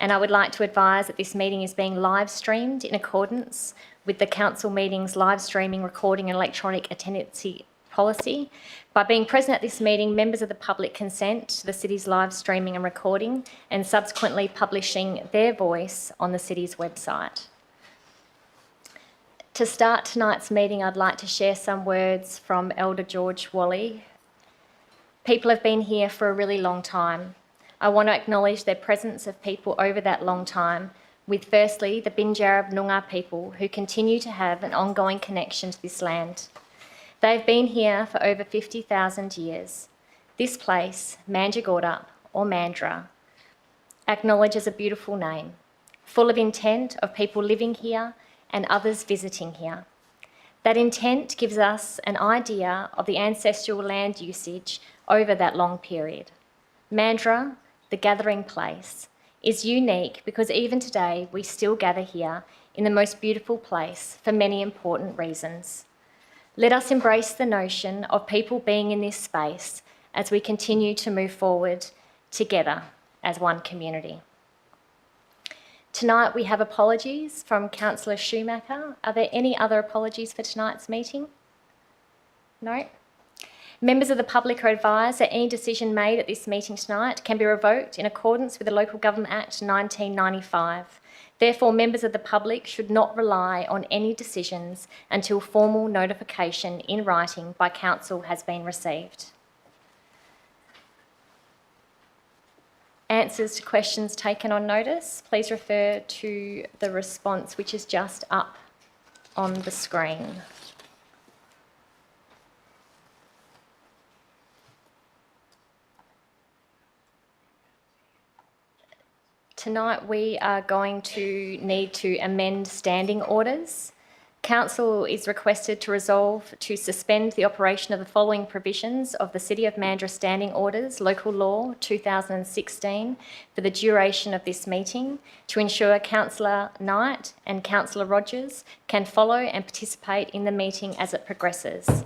and I would like to advise that this meeting is being live streamed in accordance with the Council meeting's live streaming, recording and electronic attendance policy. By being present at this meeting, members of the public consent to the City's live streaming and recording and subsequently publishing their voice on the City's website. To start tonight's meeting, I'd like to share some words from Elder George Wally. People have been here for a really long time. I want to acknowledge their presence of people over that long time, with firstly the Binjarab Noongar people who continue to have an ongoing connection to this land. They've been here for over 50,000 years. This place, Mandurah or Mandurah, acknowledges a beautiful name, full of intent of people living here and others visiting here. That intent gives us an idea of the ancestral land usage over that long period. Mandurah, the gathering place, is unique because even today we still gather here in the most beautiful place for many important reasons. Let us embrace the notion of people being in this space as we continue to move forward together as one community. Tonight we have apologies from Councillor Schumacher. Are there any other apologies for tonight's meeting? No? Members of the public are advised that any decision made at this meeting tonight can be revoked in accordance with the Local Government Act 1995. Therefore, members of the public should not rely on any decisions until formal notification in writing by Council has been received. Answers to questions taken on notice, please refer to the response which is just up on the screen. Tonight we are going to need to amend standing orders. Council is requested to resolve to suspend the operation of the following provisions of the City of Mandurah Standing Orders, Local Law 2016, for the duration of this meeting to ensure Councillor Knight and Councillor Rogers can follow and participate in the meeting as it progresses.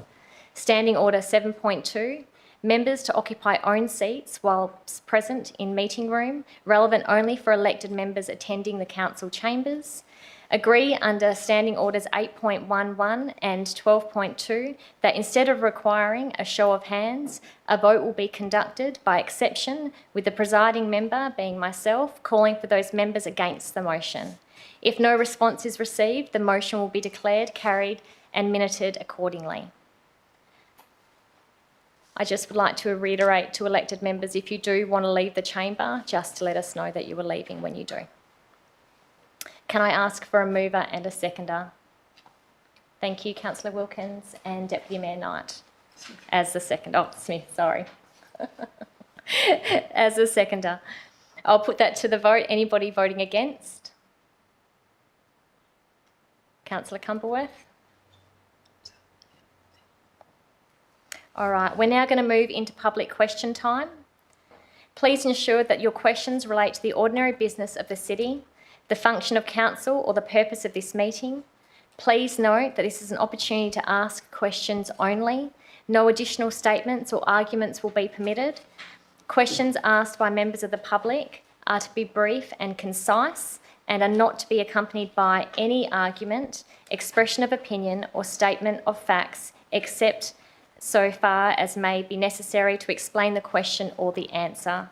Standing Order 7.2, members to occupy own seats while present in meeting room, relevant only for elected members attending the council chambers. Agree under Standing Orders 8.11 and 12.2 that instead of requiring a show of hands, a vote will be conducted by exception, with the presiding member, being myself, calling for those members against the motion. If no response is received, the motion will be declared carried and minuted accordingly. I just would like to reiterate to elected members, if you do want to leave the chamber, just to let us know that you are leaving when you do. Can I ask for a mover and a seconder? Thank you, Councillor Wilkins and Deputy Mayor Knight. As the seconder, oh, Smith, sorry. As the seconder. I'll put that to the vote. Anybody voting against? Councillor Cumberworth? All right, we're now going to move into public question time. Please ensure that your questions relate to the ordinary business of the city, the function of council or the purpose of this meeting. Please note that this is an opportunity to ask questions only. No additional statements or arguments will be permitted. Questions asked by members of the public are to be brief and concise and are not to be accompanied by any argument, expression of opinion or statement of facts, except so far as may be necessary to explain the question or the answer,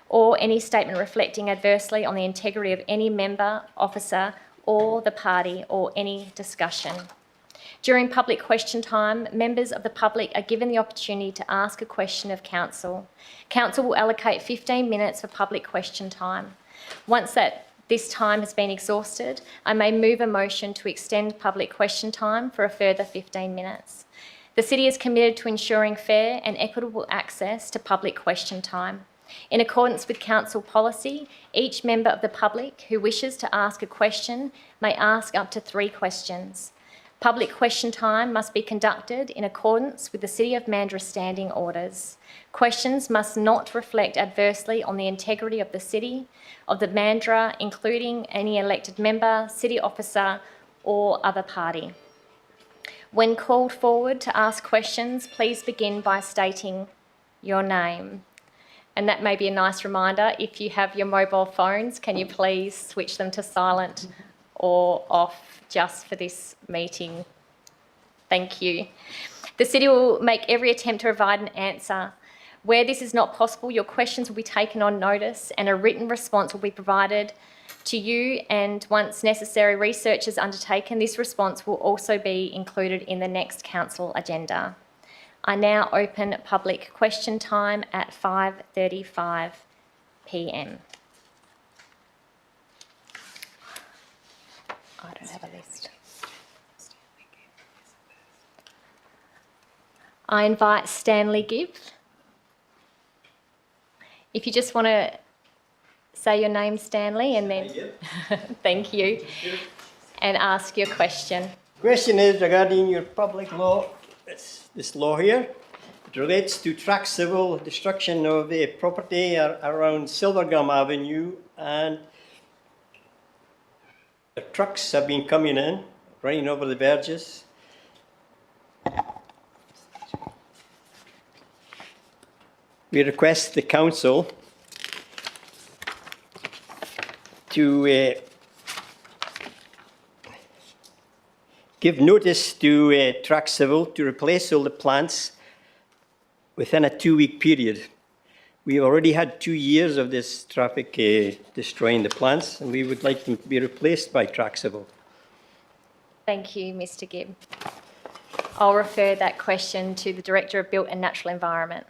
or any statement reflecting adversely on the integrity of any member, officer, or the party, or any discussion. During public question time, members of the public are given the opportunity to ask a question of council. Council will allocate 15 minutes for public question time. Once this time has been exhausted, I may move a motion to extend public question time for a further 15 minutes. The City is committed to ensuring fair and equitable access to public question time. In accordance with Council policy, each member of the public who wishes to ask a question may ask up to 3 questions. Public question time must be conducted in accordance with the City of Mandurah Standing Orders. Questions must not reflect adversely on the integrity of the City of the Mandurah, including any elected member, city officer or other party. When called forward to ask questions, please begin by stating your name. And that may be a nice reminder, if you have your mobile phones, can you please switch them to silent or off just for this meeting? Thank you. The City will make every attempt to provide an answer. Where this is not possible, your questions will be taken on notice and a written response will be provided to you, and once necessary research is undertaken, this response will also be included in the next Council agenda. I now open public question time at 5:35 p.m. I don't have a list. I invite Stanley Gibb. If you just want to say your name, Stanley, and then thank you, and ask your question. Question is regarding your public law. This law here. It relates to track civil destruction of the property around Silvergum Avenue, and the trucks have been coming in, running over the verges. We request the council to give notice to Track Civil to replace all the plants within a 2-week period. We've already had 2 years of this traffic destroying the plants, and we would like them to be replaced by Track Civil. Thank you, Mr. Gibb. I'll refer that question to the Director of Built and Natural Environment.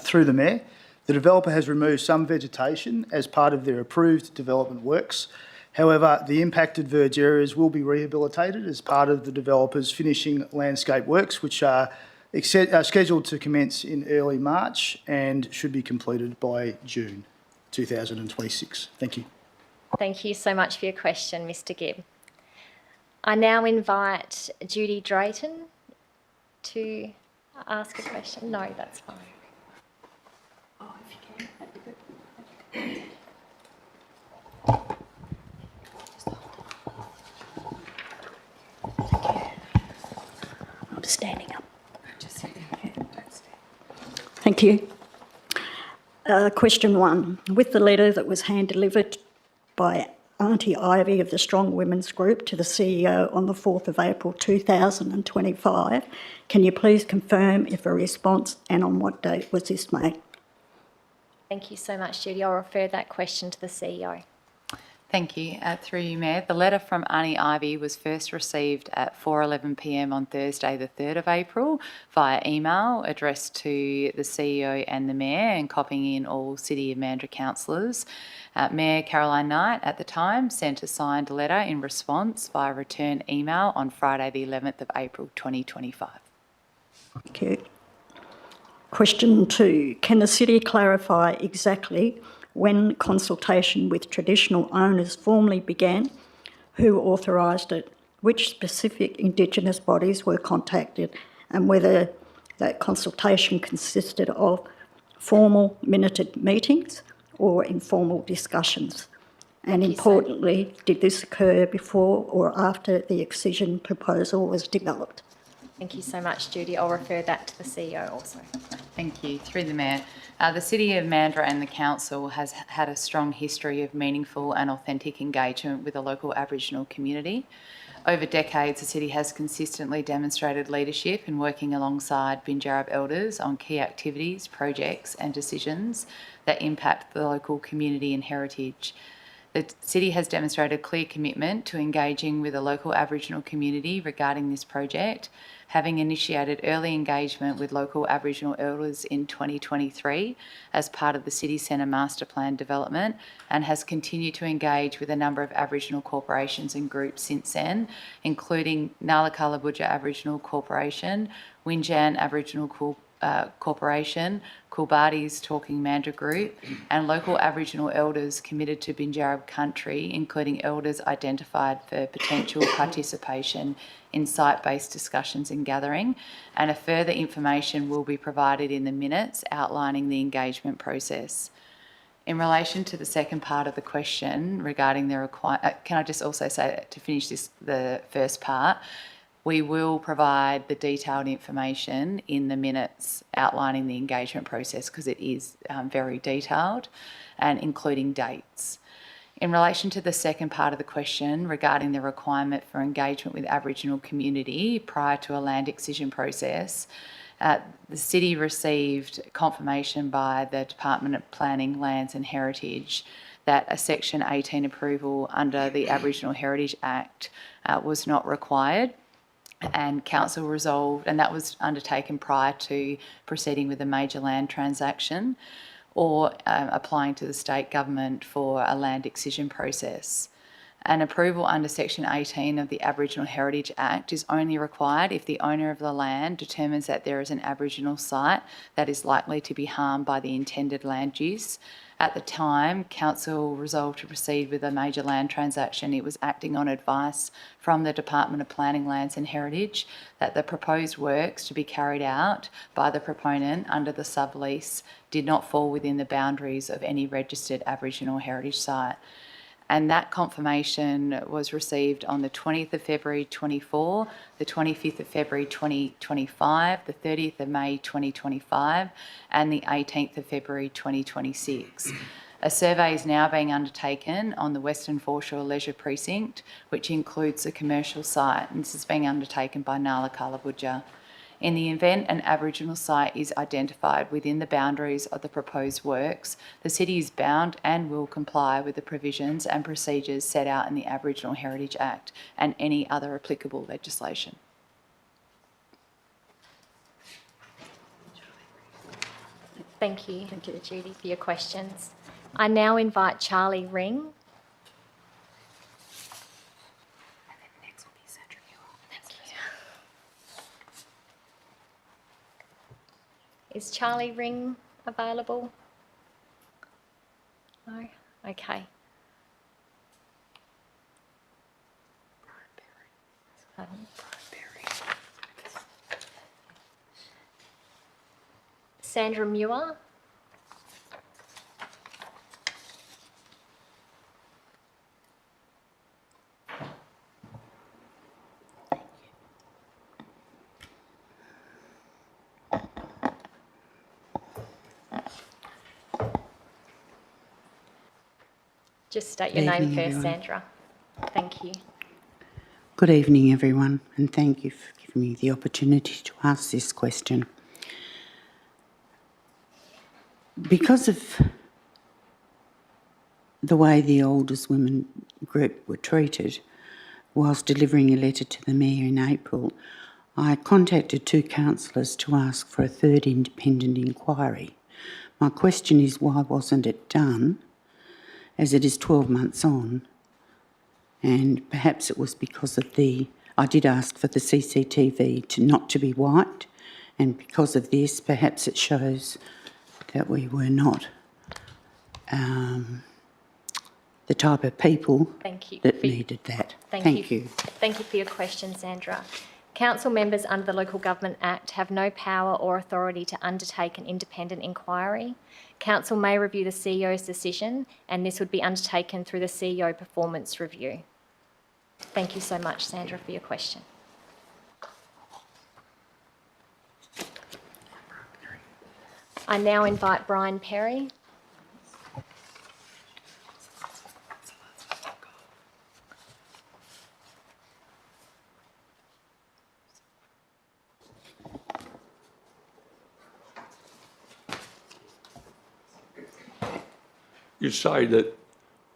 Through the Mayor, the developer has removed some vegetation as part of their approved development works. However, the impacted verge areas will be rehabilitated as part of the developer's finishing landscape works, which are scheduled to commence in early March and should be completed by June 2026. Thank you. Thank you so much for your question, Mr. Gibb. I now invite Judy Drayton to ask a question. No, that's fine. I'm standing up. Thank you. Question 1. With the letter that was hand-delivered by Auntie Ivy of the Strong Women's Group to the CEO on the 4th of April 2025, can you please confirm if a response and on what date was this made? Thank you so much, Judy. I'll refer that question to the CEO. Thank you. Through you, Mayor. The letter from Auntie Ivy was first received at 4:11 p.m. on Thursday, the 3rd of April, via email addressed to the CEO and the Mayor, and copying in all City of Mandurah councillors. Mayor Caroline Knight at the time sent a signed letter in response via return email on Friday, the 11th of April 2025. Thank you. Question 2. Can the City clarify exactly when consultation with traditional owners formally began, who authorised it, which specific Indigenous bodies were contacted, and whether that consultation consisted of formal minuted meetings or informal discussions? And importantly, did this occur before or after the excision proposal was developed? Thank you so much, Judy. I'll refer that to the CEO also. Thank you. Through the Mayor. The City of Mandurah and the Council has had a strong history of meaningful and authentic engagement with the local Aboriginal community. Over decades, the City has consistently demonstrated leadership in working alongside Binjarab elders on key activities, projects and decisions that impact the local community and heritage. The City has demonstrated clear commitment to engaging with the local Aboriginal community regarding this project, having initiated early engagement with local Aboriginal elders in 2023 as part of the City Centre Master Plan development, and has continued to engage with a number of Aboriginal corporations and groups since then, including Ngalakala Aboriginal Corporation, Winjan Aboriginal Corporation, Kulbadi's Talking Mandurah Group, and local Aboriginal elders committed to Binjarab country, including elders identified for potential participation in site-based discussions and gathering, and a further information will be provided in the minutes outlining the engagement process. In relation to the second part of the question regarding the can I just also say, to finish the first part, We will provide the detailed information in the minutes outlining the engagement process because it is very detailed and including dates. In relation to the second part of the question regarding the requirement for engagement with Aboriginal community prior to a land excision process, the City received confirmation by the Department of Planning, Lands and Heritage that a Section 18 approval under the Aboriginal Heritage Act was not required, and Council resolved, and that was undertaken prior to proceeding with a major land transaction or applying to the state government for a land excision process. An approval under Section 18 of the Aboriginal Heritage Act is only required if the owner of the land determines that there is an Aboriginal site that is likely to be harmed by the intended land use. At the time, Council resolved to proceed with a major land transaction. It was acting on advice from the Department of Planning, Lands and Heritage that the proposed works to be carried out by the proponent under the sublease did not fall within the boundaries of any registered Aboriginal heritage site. And that confirmation was received on the 20th of February 24, the 25th of February 2025, the 30th of May 2025, and the 18th of February 2026. A survey is now being undertaken on the Western Foreshore Leisure Precinct, which includes a commercial site, and this is being undertaken by Nala Kalabudja. In the event an Aboriginal site is identified within the boundaries of the proposed works, the City is bound and will comply with the provisions and procedures set out in the Aboriginal Heritage Act and any other applicable legislation. Thank you, Judy, for your questions. I now invite Charlie Ring. Is Charlie Ring available? No? Okay. Sandra Muir? Just state your name Evening, first, everyone. Sandra. Thank you. Good evening, everyone, and thank you for giving me the opportunity to ask this question. Because of the way the Oldest Women group were treated whilst delivering a letter to the Mayor in April, I contacted two councillors to ask for a third independent inquiry. My question is, why wasn't it done, as it is 12 months on? And perhaps it was because of I did ask for the CCTV not to be wiped, and because of this, perhaps it shows that we were not the type of people that needed that. Thank you. Thank you for your question, Sandra. Council members under the Local Government Act have no power or authority to undertake an independent inquiry. Council may review the CEO's decision, and this would be undertaken through the CEO performance review. Thank you so much, Sandra, for your question. I now invite Brian Perry. You say that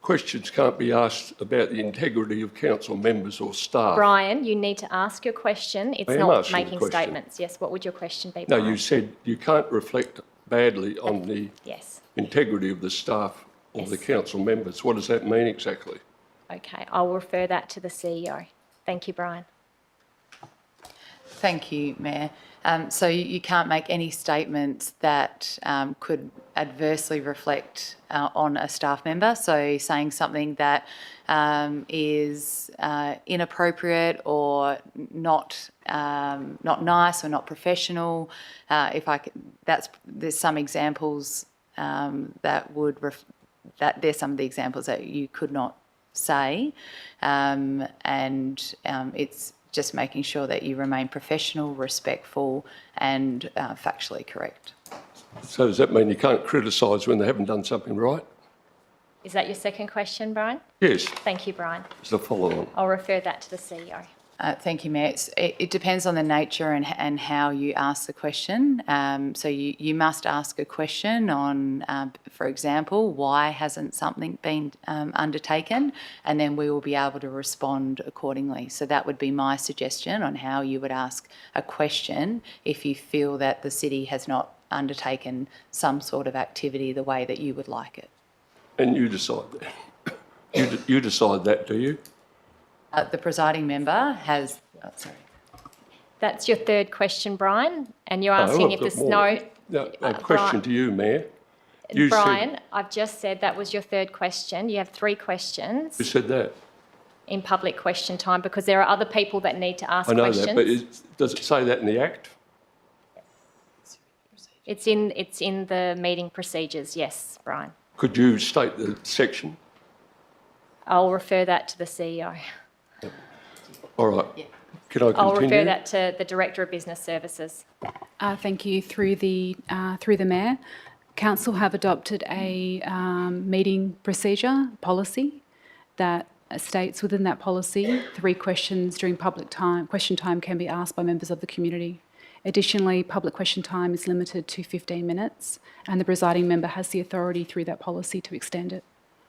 questions can't be asked about the integrity of council members or staff. Brian, you need to ask your question. It's I am not asking a making question. statements. Yes, what would your question be, No, Brian? you said you can't reflect badly on the Yes. integrity of the staff or the Yes. council members. What does that mean exactly? Okay, I'll refer that to the CEO. Thank you, Brian. Thank you, Mayor. So you can't make any statements that could adversely reflect on a staff member. So saying something that is inappropriate or not nice or not professional. There's some examples there's some of the examples that you could not say, and it's just making sure that you remain professional, respectful and factually correct. So does that mean you can't criticise when they haven't done something right? Is that your second question, Brian? Yes, Thank you, Brian. it's a follow-on. I'll refer that to the CEO. Thank you, Mayor. It depends on the nature and how you ask the question. So you must ask a question on, for example, why hasn't something been undertaken? And then we will be able to respond accordingly. So that would be my suggestion on how you would ask a question if you feel that the city has not undertaken some sort of activity the way that you would like it. And you decide that. You decide that, do you? The presiding member has, That's your third question, Brian, and you're No, asking I've if got there's more. no... A question to you, Mayor. You Brian, I've just said that was your third question. You have 3 questions Who said that? in public question time because there are other people that need to ask I know questions. that, but does it say that in the Act? It's in the meeting procedures, yes, Brian. Could you state the section? I'll refer that to the CEO. All right. Can I continue? I'll refer that to the Director of Business Services. Thank you. Through the Mayor, Council have adopted a meeting procedure policy that states within that policy 3 questions during question time can be asked by members of the community. Additionally, public question time is limited to 15 minutes and the presiding member has the authority through that policy to extend it.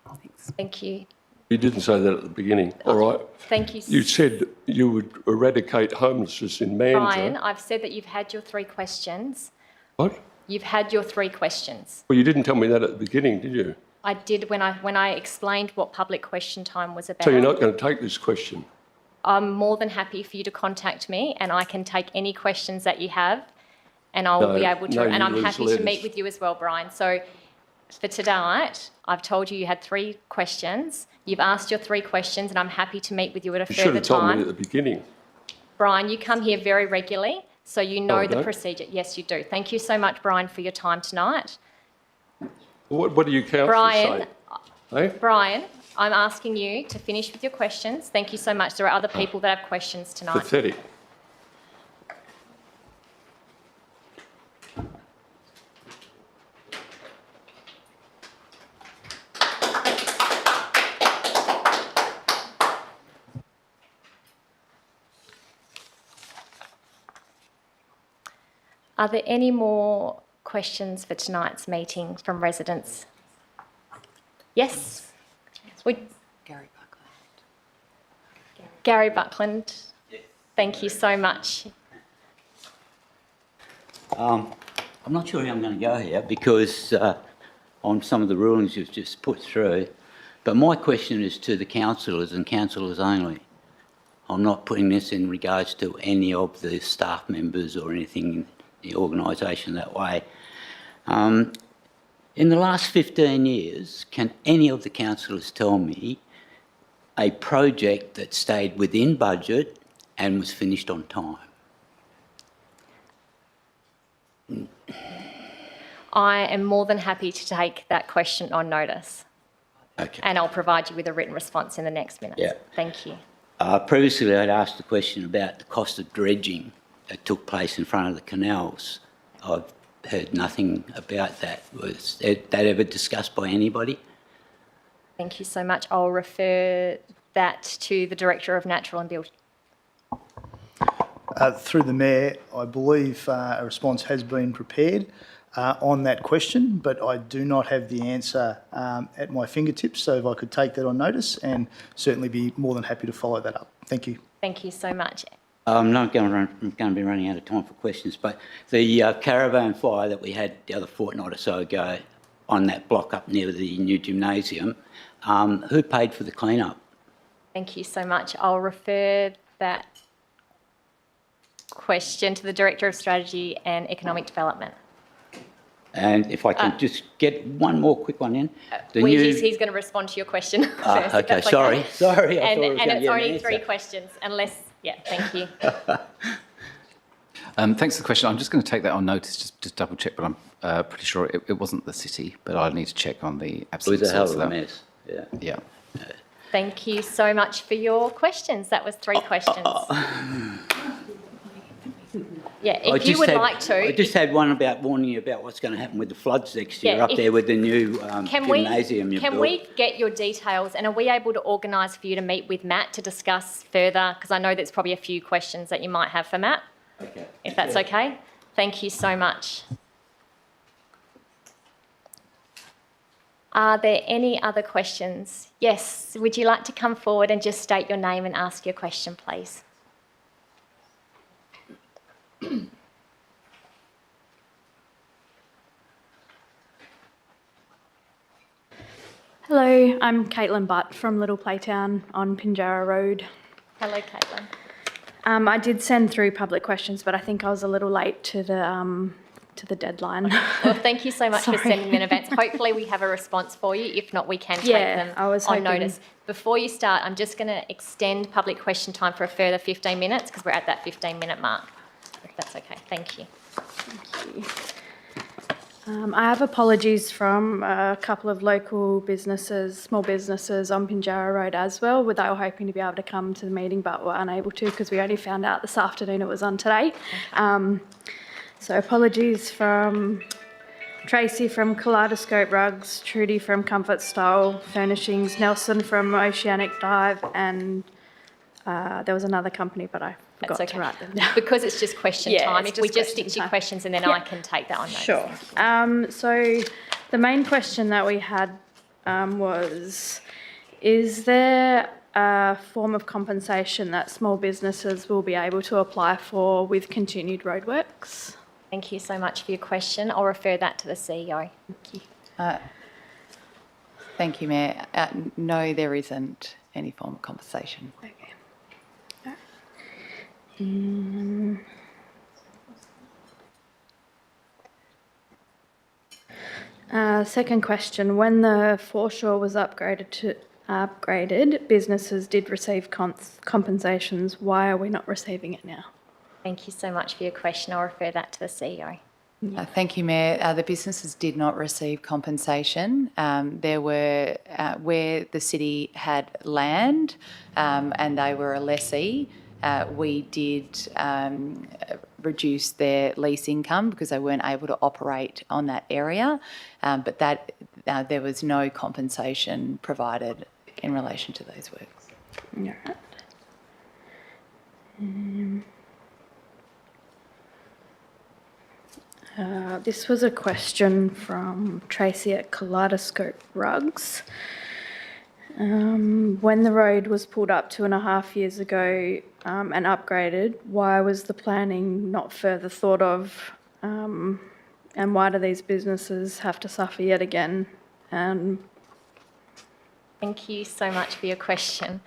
Thanks. Thank you. You didn't say that at the beginning. All right. Thank you. You said you would eradicate homelessness in Mandurah. Brian, I've said that you've had your 3 questions. What? You've had your 3 questions. Well, you didn't tell me that at the beginning, did you? I did when I explained what public question time was about. So you're not going to take this question? I'm more than happy for you to contact me and I can take any questions that you have and I'll be able to, and I'm happy to meet with you as well, Brian. So for tonight, I've told you had 3 questions. You've asked your 3 questions and I'm happy to meet with you at a You should further have told time. me at the beginning. Brian, you come here very regularly, so you know I the don't. procedure. Yes, you do. Thank you so much, Brian, for your time tonight. What do you councillors Brian, say? Hey? Brian, I'm asking you to finish with your questions. Thank you so much. There are other people that have questions tonight. Pathetic. Are there any more questions for tonight's meeting from residents? Yes? Gary Buckland. Gary Buckland, thank you so much. I'm not sure how I'm going to go here because on some of the rulings you've just put through, but my question is to the councillors and councillors only. I'm not putting this in regards to any of the staff members or anything in the organisation that way. In the last 15 years, can any of the councillors tell me a project that stayed within budget and was finished on time? I am more than happy to take that question on notice Okay. and I'll provide you with a written response in the next minute. Yeah. Thank you. Previously, I'd asked the question about the cost of dredging that took place in front of the canals. I've heard nothing about that. Was that ever discussed by anybody? Thank you so much. I'll refer that to the Director of Natural and Built. Through the Mayor, I believe a response has been prepared on that question, but I do not have the answer at my fingertips, so if I could take that on notice and certainly be more than happy to follow that up. Thank you. Thank you so much. I'm not going to be running out of time for questions, but the caravan fire that we had the other fortnight or so ago on that block up near the new gymnasium, who paid for the clean-up? Thank you so much. I'll refer that question to the Director of Strategy and Economic Development. And if I can just get one more quick one in. He's going to respond to your question first. if Okay, that's sorry. Sorry. I And, thought I was and gonna it's get an only answer. 3 questions, unless, yeah, thank you. Thanks for the question. I'm just going to take that on notice, just double check, but I'm pretty sure it wasn't the city, but I'll need to check on the It absolute was a hell source of a that. mess. Yeah. Yeah. Thank you so much for your questions. That was 3 questions. Yeah, if you would like to. I just had one about warning you about what's going to happen with the floods next year Yeah, up there with the new gymnasium you Can built. we get your details, and are we able to organise for you to meet with Matt to discuss further? Because I know there's probably a few questions that you might have for Matt, Okay. if that's okay. Thank you so much. Are there any other questions? Yes, would you like to come forward and just state your name and ask your question, please? Hello, I'm Caitlin Butt from Little Playtown on Pinjarra Road. Hello, Caitlin. I did send through public questions, but I think I was a little late to the deadline. Well, thank you so much for Sorry. sending them in advance. Hopefully we have a response for you. If not, we can take them I was on hoping. notice. Before you start, I'm just going to extend public question time for a further 15 minutes because we're at that 15-minute mark. If that's okay. Thank you. Thank you. I have apologies from a couple of local businesses, small businesses on Pinjarra Road as well, where they were hoping to be able to come to the meeting but were unable to because we only found out this afternoon it was on today. So apologies from Tracy from Kaleidoscope Rugs, Trudy from Comfort Style Furnishings, Nelson from Oceanic Dive, and there was another company, but I forgot That's to okay. write them down. Because it's just question Yeah, time, it's if we just just stick question to your time. questions and then Yeah. I can take that on notice. Sure. So the main question that we had was, is there a form of compensation that small businesses will be able to apply for with continued roadworks? Thank you so much for your question. I'll refer that to the CEO. Thank you, Mayor. No, there isn't any form of compensation. Okay. Second question, when the foreshore was upgraded, businesses did receive compensations. Why are we not receiving it now? Thank you so much for your question. I'll refer that to the CEO. Thank you, Mayor. The businesses did not receive compensation. There were, where the city had land and they were a lessee, we did reduce their lease income because they weren't able to operate on that area, but that there was no compensation provided in relation to those works. All right. This was a question from Tracy at Kaleidoscope Rugs. When the road was pulled up 2.5 years ago and upgraded, why was the planning not further thought of? And why do these businesses have to suffer yet again? Thank you so much for your question.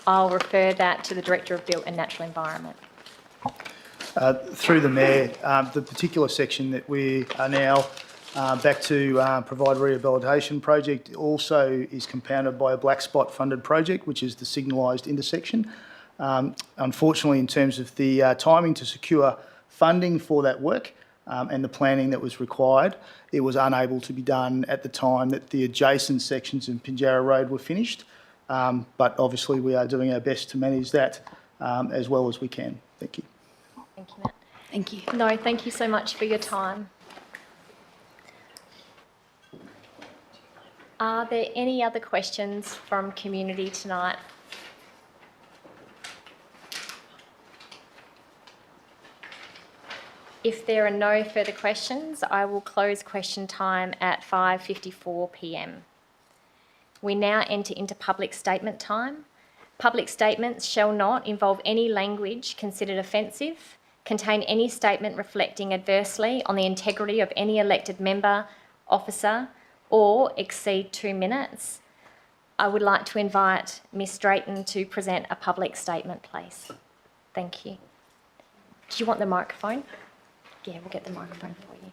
I'll refer that to the Director of Built and Natural Environment. Through the Mayor, the particular section that we are now back to provide rehabilitation project also is compounded by a black spot funded project, which is the signalised intersection. Unfortunately, in terms of the timing to secure funding for that work and the planning that was required, it was unable to be done at the time that the adjacent sections in Pinjarra Road were finished. But obviously we are doing our best to manage that as well as we can. Thank you. Thank you, Matt. Thank you. No, thank you so much for your time. Are there any other questions from community tonight? If there are no further questions, I will close question time at 5:54 p.m. We now enter into public statement time. Public statements shall not involve any language considered offensive, contain any statement reflecting adversely on the integrity of any elected member, officer, or exceed 2 minutes. I would like to invite Ms. Drayton to present a public statement, please. Thank you. Do you want the microphone? Yeah, we'll get the microphone for you.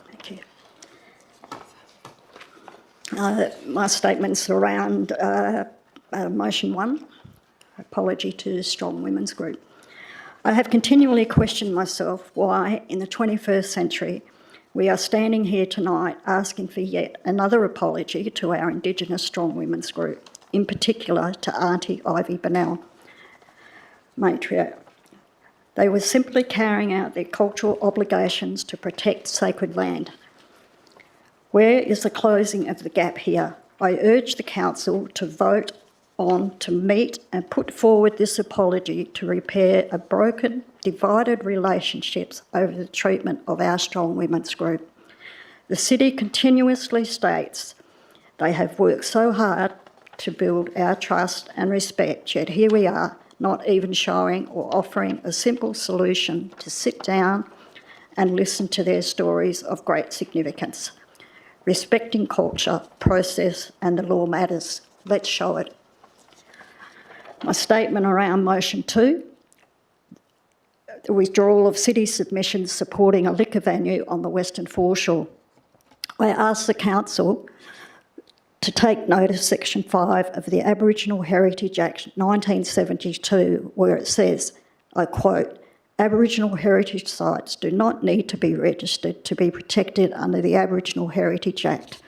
Thank you. My statement's around motion 1, apology to Strong Women's Group. I have continually questioned myself why, in the 21st century, we are standing here tonight asking for yet another apology to our Indigenous Strong Women's Group, in particular to Auntie Ivy Bennell, matriarch. They were simply carrying out their cultural obligations to protect sacred land. Where is the closing of the gap here? I urge the Council to vote on to meet and put forward this apology to repair a broken, divided relationships over the treatment of our Strong Women's Group. The City continuously states they have worked so hard to build our trust and respect, yet here we are, not even showing or offering a simple solution to sit down and listen to their stories of great significance. Respecting culture, process and the law matters. Let's show it. My statement around motion 2, the withdrawal of city submissions supporting a liquor venue on the Western Foreshore. I ask the Council to take note of Section 5 of the Aboriginal Heritage Act 1972, where it says, I quote, Aboriginal heritage sites do not need to be registered to be protected under the Aboriginal Heritage Act.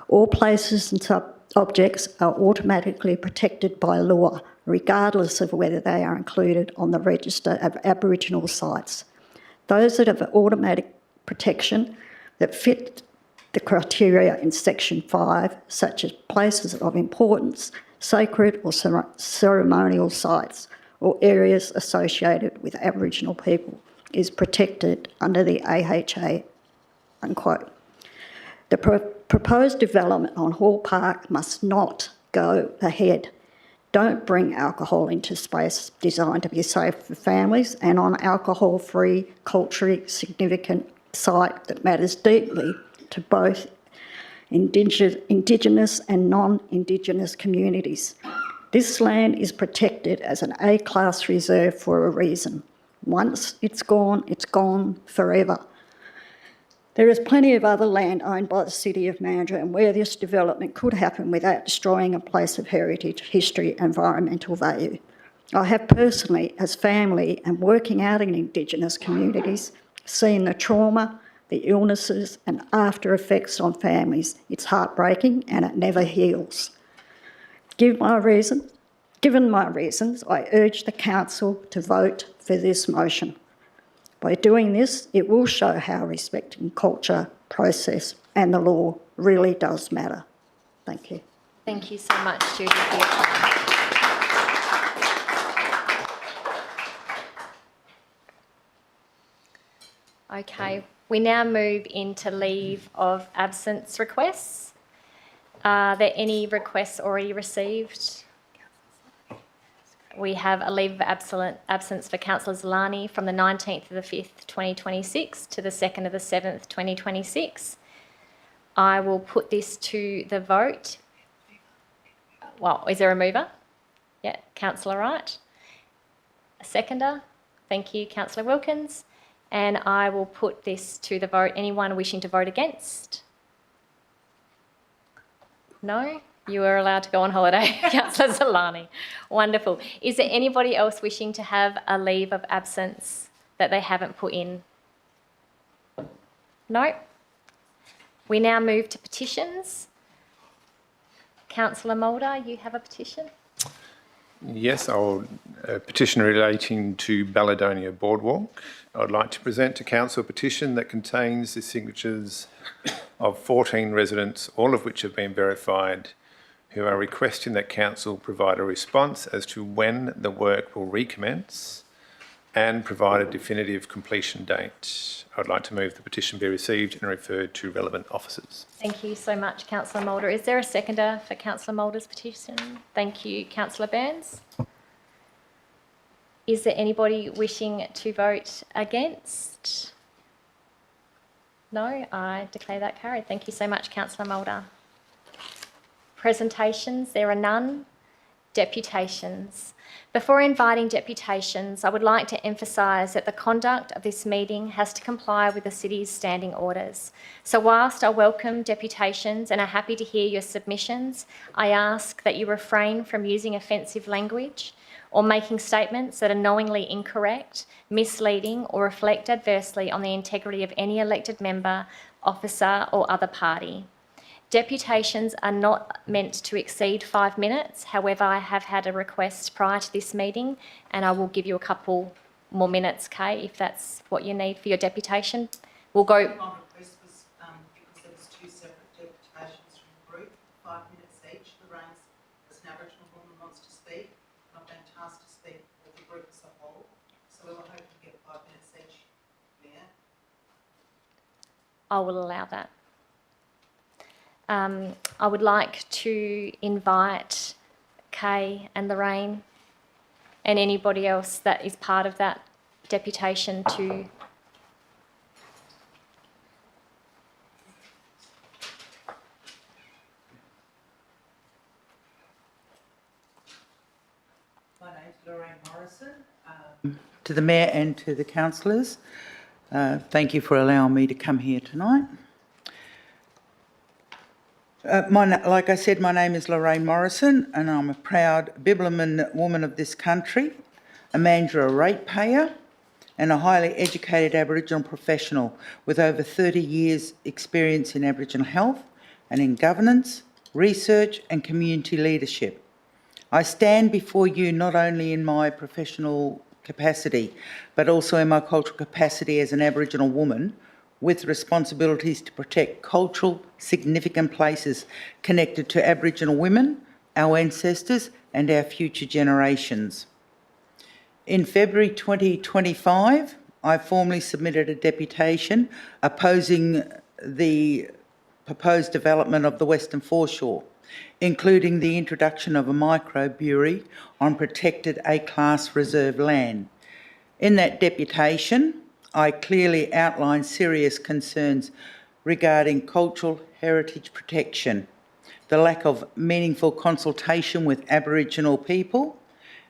All places and objects are automatically protected by law, regardless of whether they are included on the register of Aboriginal sites. Those that have automatic protection that fit the criteria in Section 5, such as places of importance, sacred or ceremonial sites, or areas associated with Aboriginal people, is protected under the AHA, unquote. The proposed development on Hall Park must not go ahead. Don't bring alcohol into space designed to be safe for families and on alcohol-free, culturally significant site that matters deeply to both Indigenous and non-Indigenous communities. This land is protected as an A-class reserve for a reason. Once it's gone forever. There is plenty of other land owned by the City of Mandurah and where this development could happen without destroying a place of heritage, history, and environmental value. I have personally, as family and working out in Indigenous communities, seen the trauma, the illnesses and after effects on families. It's heartbreaking and it never heals. Given my reasons, I urge the Council to vote for this motion. By doing this, it will show how respecting culture, process and the law really does matter. Thank you. Thank you so much, Judy, for your comment. Okay, we now move into leave of absence requests. Are there any requests already received? We have a leave of absence for Councillor Zolani from the 19th of the 5th, 2026 to the 2nd of the 7th, 2026. I will put this to the vote. Well, is there a mover? Yeah, Councillor Wright. A seconder? Thank you, Councillor Wilkins. And I will put this to the vote. Anyone wishing to vote against? No? You are allowed to go on holiday, Councillor Zolani. Wonderful. Is there anybody else wishing to have a leave of absence that they haven't put in? No? We now move to petitions. Councillor Mulder, you have a petition? Yes, I'll petition relating to Balladonia Boardwalk. I'd like to present to Council a petition that contains the signatures of 14 residents, all of which have been verified, who are requesting that Council provide a response as to when the work will recommence and provide a definitive completion date. I'd like to move the petition be received and referred to relevant officers. Thank you so much, Councillor Mulder. Is there a seconder for Councillor Mulder's petition? Thank you, Councillor Burns. Is there anybody wishing to vote against? No, I declare that carried. Thank you so much, Councillor Mulder. Presentations, there are none. Deputations. Before inviting deputations, I would like to emphasise that the conduct of this meeting has to comply with the City's standing orders. So whilst I welcome deputations and are happy to hear your submissions, I ask that you refrain from using offensive language or making statements that are knowingly incorrect, misleading, or reflect adversely on the integrity of any elected member, officer, or other party. Deputations are not meant to exceed 5 minutes. However, I have had a request prior to this meeting, and I will give you a couple more minutes, Kay, if that's what you need for your deputation. We'll go. My request was because there was two separate deputations from the group, 5 minutes each. Lorraine, as an Aboriginal woman, wants to speak, and I've been tasked to speak for the group as a whole. So we were hoping to get 5 minutes each. Mayor. I will allow that. I would like to invite Kay and Lorraine and anybody else that is part of that deputation to My name's Lorraine Morrison. To the Mayor and to the councillors, thank you for allowing me to come here tonight. Like I said, my name is Lorraine Morrison and I'm a proud Bibbulmun woman of this country, a Mandurah ratepayer and a highly educated Aboriginal professional with over 30 years experience in Aboriginal health and in governance, research and community leadership. I stand before you not only in my professional capacity, but also in my cultural capacity as an Aboriginal woman with responsibilities to protect cultural significant places connected to Aboriginal women, our ancestors and our future generations. In February 2025, I formally submitted a deputation opposing the proposed development of the Western Foreshore, including the introduction of a microbrewery on protected A-class reserve land. In that deputation, I clearly outlined serious concerns regarding cultural heritage protection, the lack of meaningful consultation with Aboriginal people,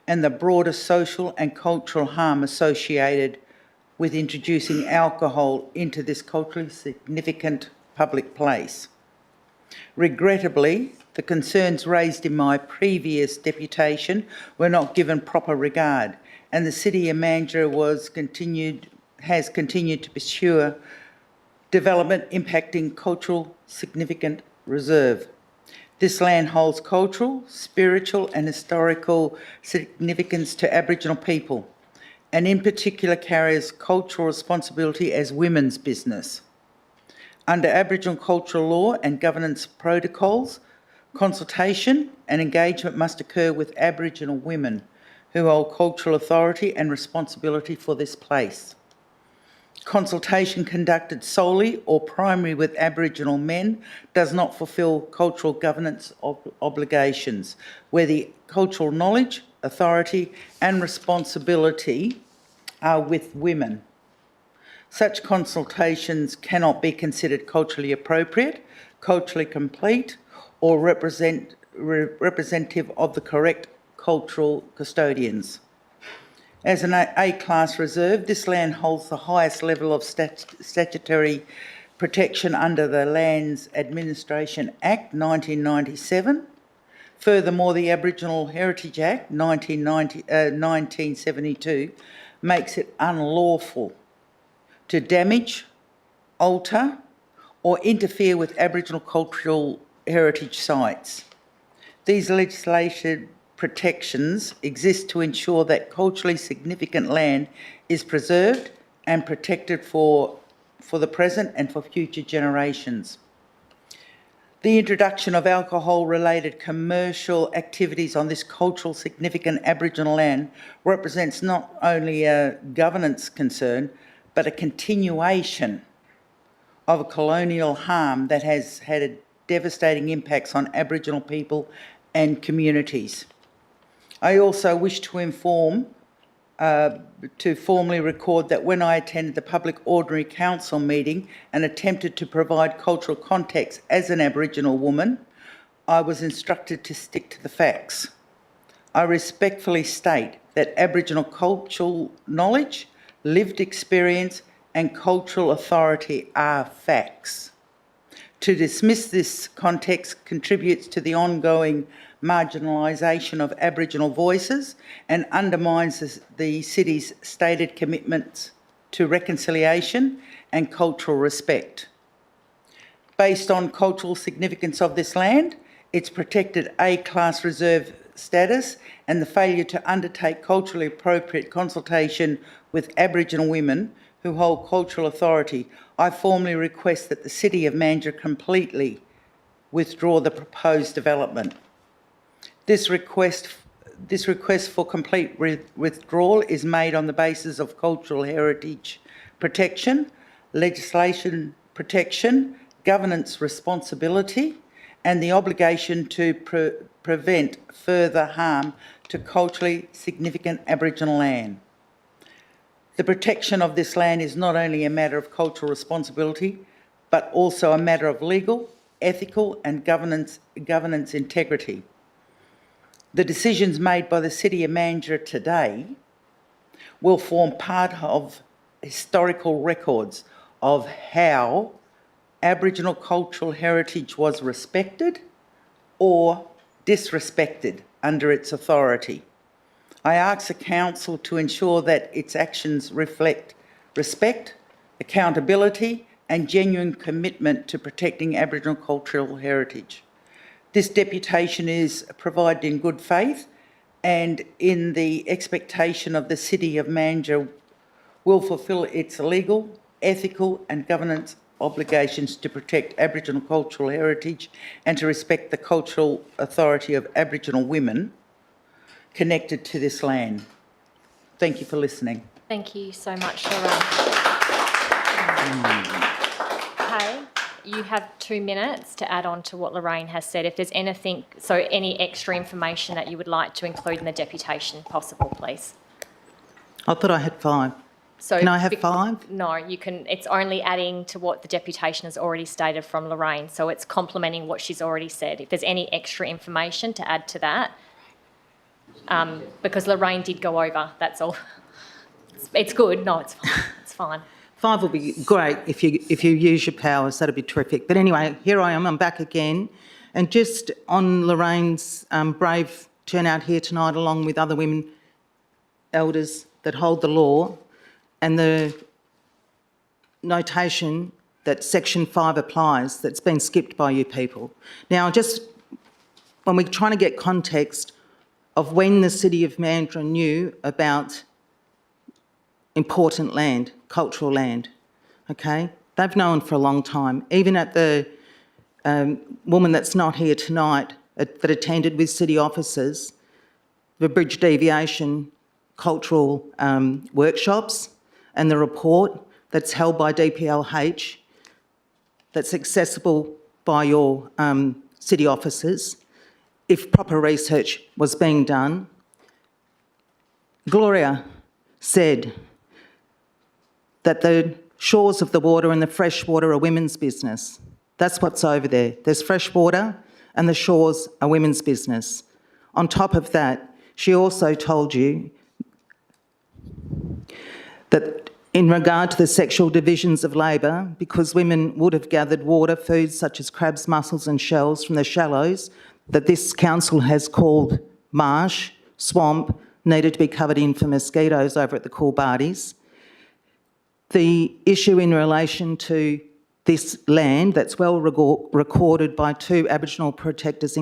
and the broader social and cultural harm associated with introducing alcohol into this culturally significant public place. Regrettably, the concerns raised in my previous deputation were not given proper regard, and the City of Mandurah has continued to pursue development impacting cultural significant reserve. This land holds cultural, spiritual and historical significance to Aboriginal people, and in particular carries cultural responsibility as women's business. Under Aboriginal cultural law and governance protocols, consultation and engagement must occur with Aboriginal women who hold cultural authority and responsibility for this place. Consultation conducted solely or primarily with Aboriginal men does not fulfil cultural governance obligations, where the cultural knowledge, authority and responsibility are with women. Such consultations cannot be considered culturally appropriate, culturally complete or representative of the correct cultural custodians. As an A-class reserve, this land holds the highest level of statutory protection under the Lands Administration Act 1997. Furthermore, the Aboriginal Heritage Act 1972 makes it unlawful to damage, alter or interfere with Aboriginal cultural heritage sites. These legislative protections exist to ensure that culturally significant land is preserved and protected for the present and for future generations. The introduction of alcohol-related commercial activities on this cultural significant Aboriginal land represents not only a governance concern, but a continuation of a colonial harm that has had devastating impacts on Aboriginal people and communities. I also wish to formally record that when I attended the Public Ordinary Council meeting and attempted to provide cultural context as an Aboriginal woman, I was instructed to stick to the facts. I respectfully state that Aboriginal cultural knowledge, lived experience and cultural authority are facts. To dismiss this context contributes to the ongoing marginalisation of Aboriginal voices and undermines the city's stated commitments to reconciliation and cultural respect. Based on cultural significance of this land, its protected A-class reserve status and the failure to undertake culturally appropriate consultation with Aboriginal women who hold cultural authority, I formally request that the City of Mandurah completely withdraw the proposed development. This request for complete withdrawal is made on the basis of cultural heritage protection, legislation protection, governance responsibility, and the obligation to prevent further harm to culturally significant Aboriginal land. The protection of this land is not only a matter of cultural responsibility, but also a matter of legal, ethical and governance integrity. The decisions made by the City of Mandurah today will form part of historical records of how Aboriginal cultural heritage was respected or disrespected under its authority. I ask the Council to ensure that its actions reflect respect, accountability and genuine commitment to protecting Aboriginal cultural heritage. This deputation is provided in good faith and in the expectation of the City of Mandurah will fulfil its legal, ethical and governance obligations to protect Aboriginal cultural heritage and to respect the cultural authority of Aboriginal women connected to this land. Thank you for listening. Thank you so much, Lorraine. Okay, you have 2 minutes to add on to what Lorraine has said. If there's anything, so any extra information that you would like to include in the deputation, possible, please. I thought I had 5. So Can I have 5? No, you can. It's only adding to what the deputation has already stated from Lorraine. So it's complementing what she's already said. If there's any extra information to add to that, because Lorraine did go over, that's all. It's good. No, it's fine. It's fine. 5 will be great if you use your powers. That'd be terrific. But anyway, here I am. I'm back again, and just on Lorraine's brave turnout here tonight, along with other women elders that hold the law, and the notation that Section 5 applies that's been skipped by you people. Now, just when we're trying to get context of when the City of Mandurah knew about important land, cultural land, okay? They've known for a long time. Even at the woman that's not here tonight that attended with city officers, the Bridge Deviation cultural workshops, and the report that's held by DPLH that's accessible by your city officers, if proper research was being done. Gloria said that the shores of the water and the fresh water are women's business. That's what's over there. There's fresh water and the shores are women's business. On top of that, she also told you that in regard to the sexual divisions of labour, because women would have gathered water, foods such as crabs, mussels and shells from the shallows that this council has called marsh, swamp, needed to be covered in for mosquitoes over at the Coolbardies. The issue in relation to this land that's well recorded by 2 Aboriginal protectors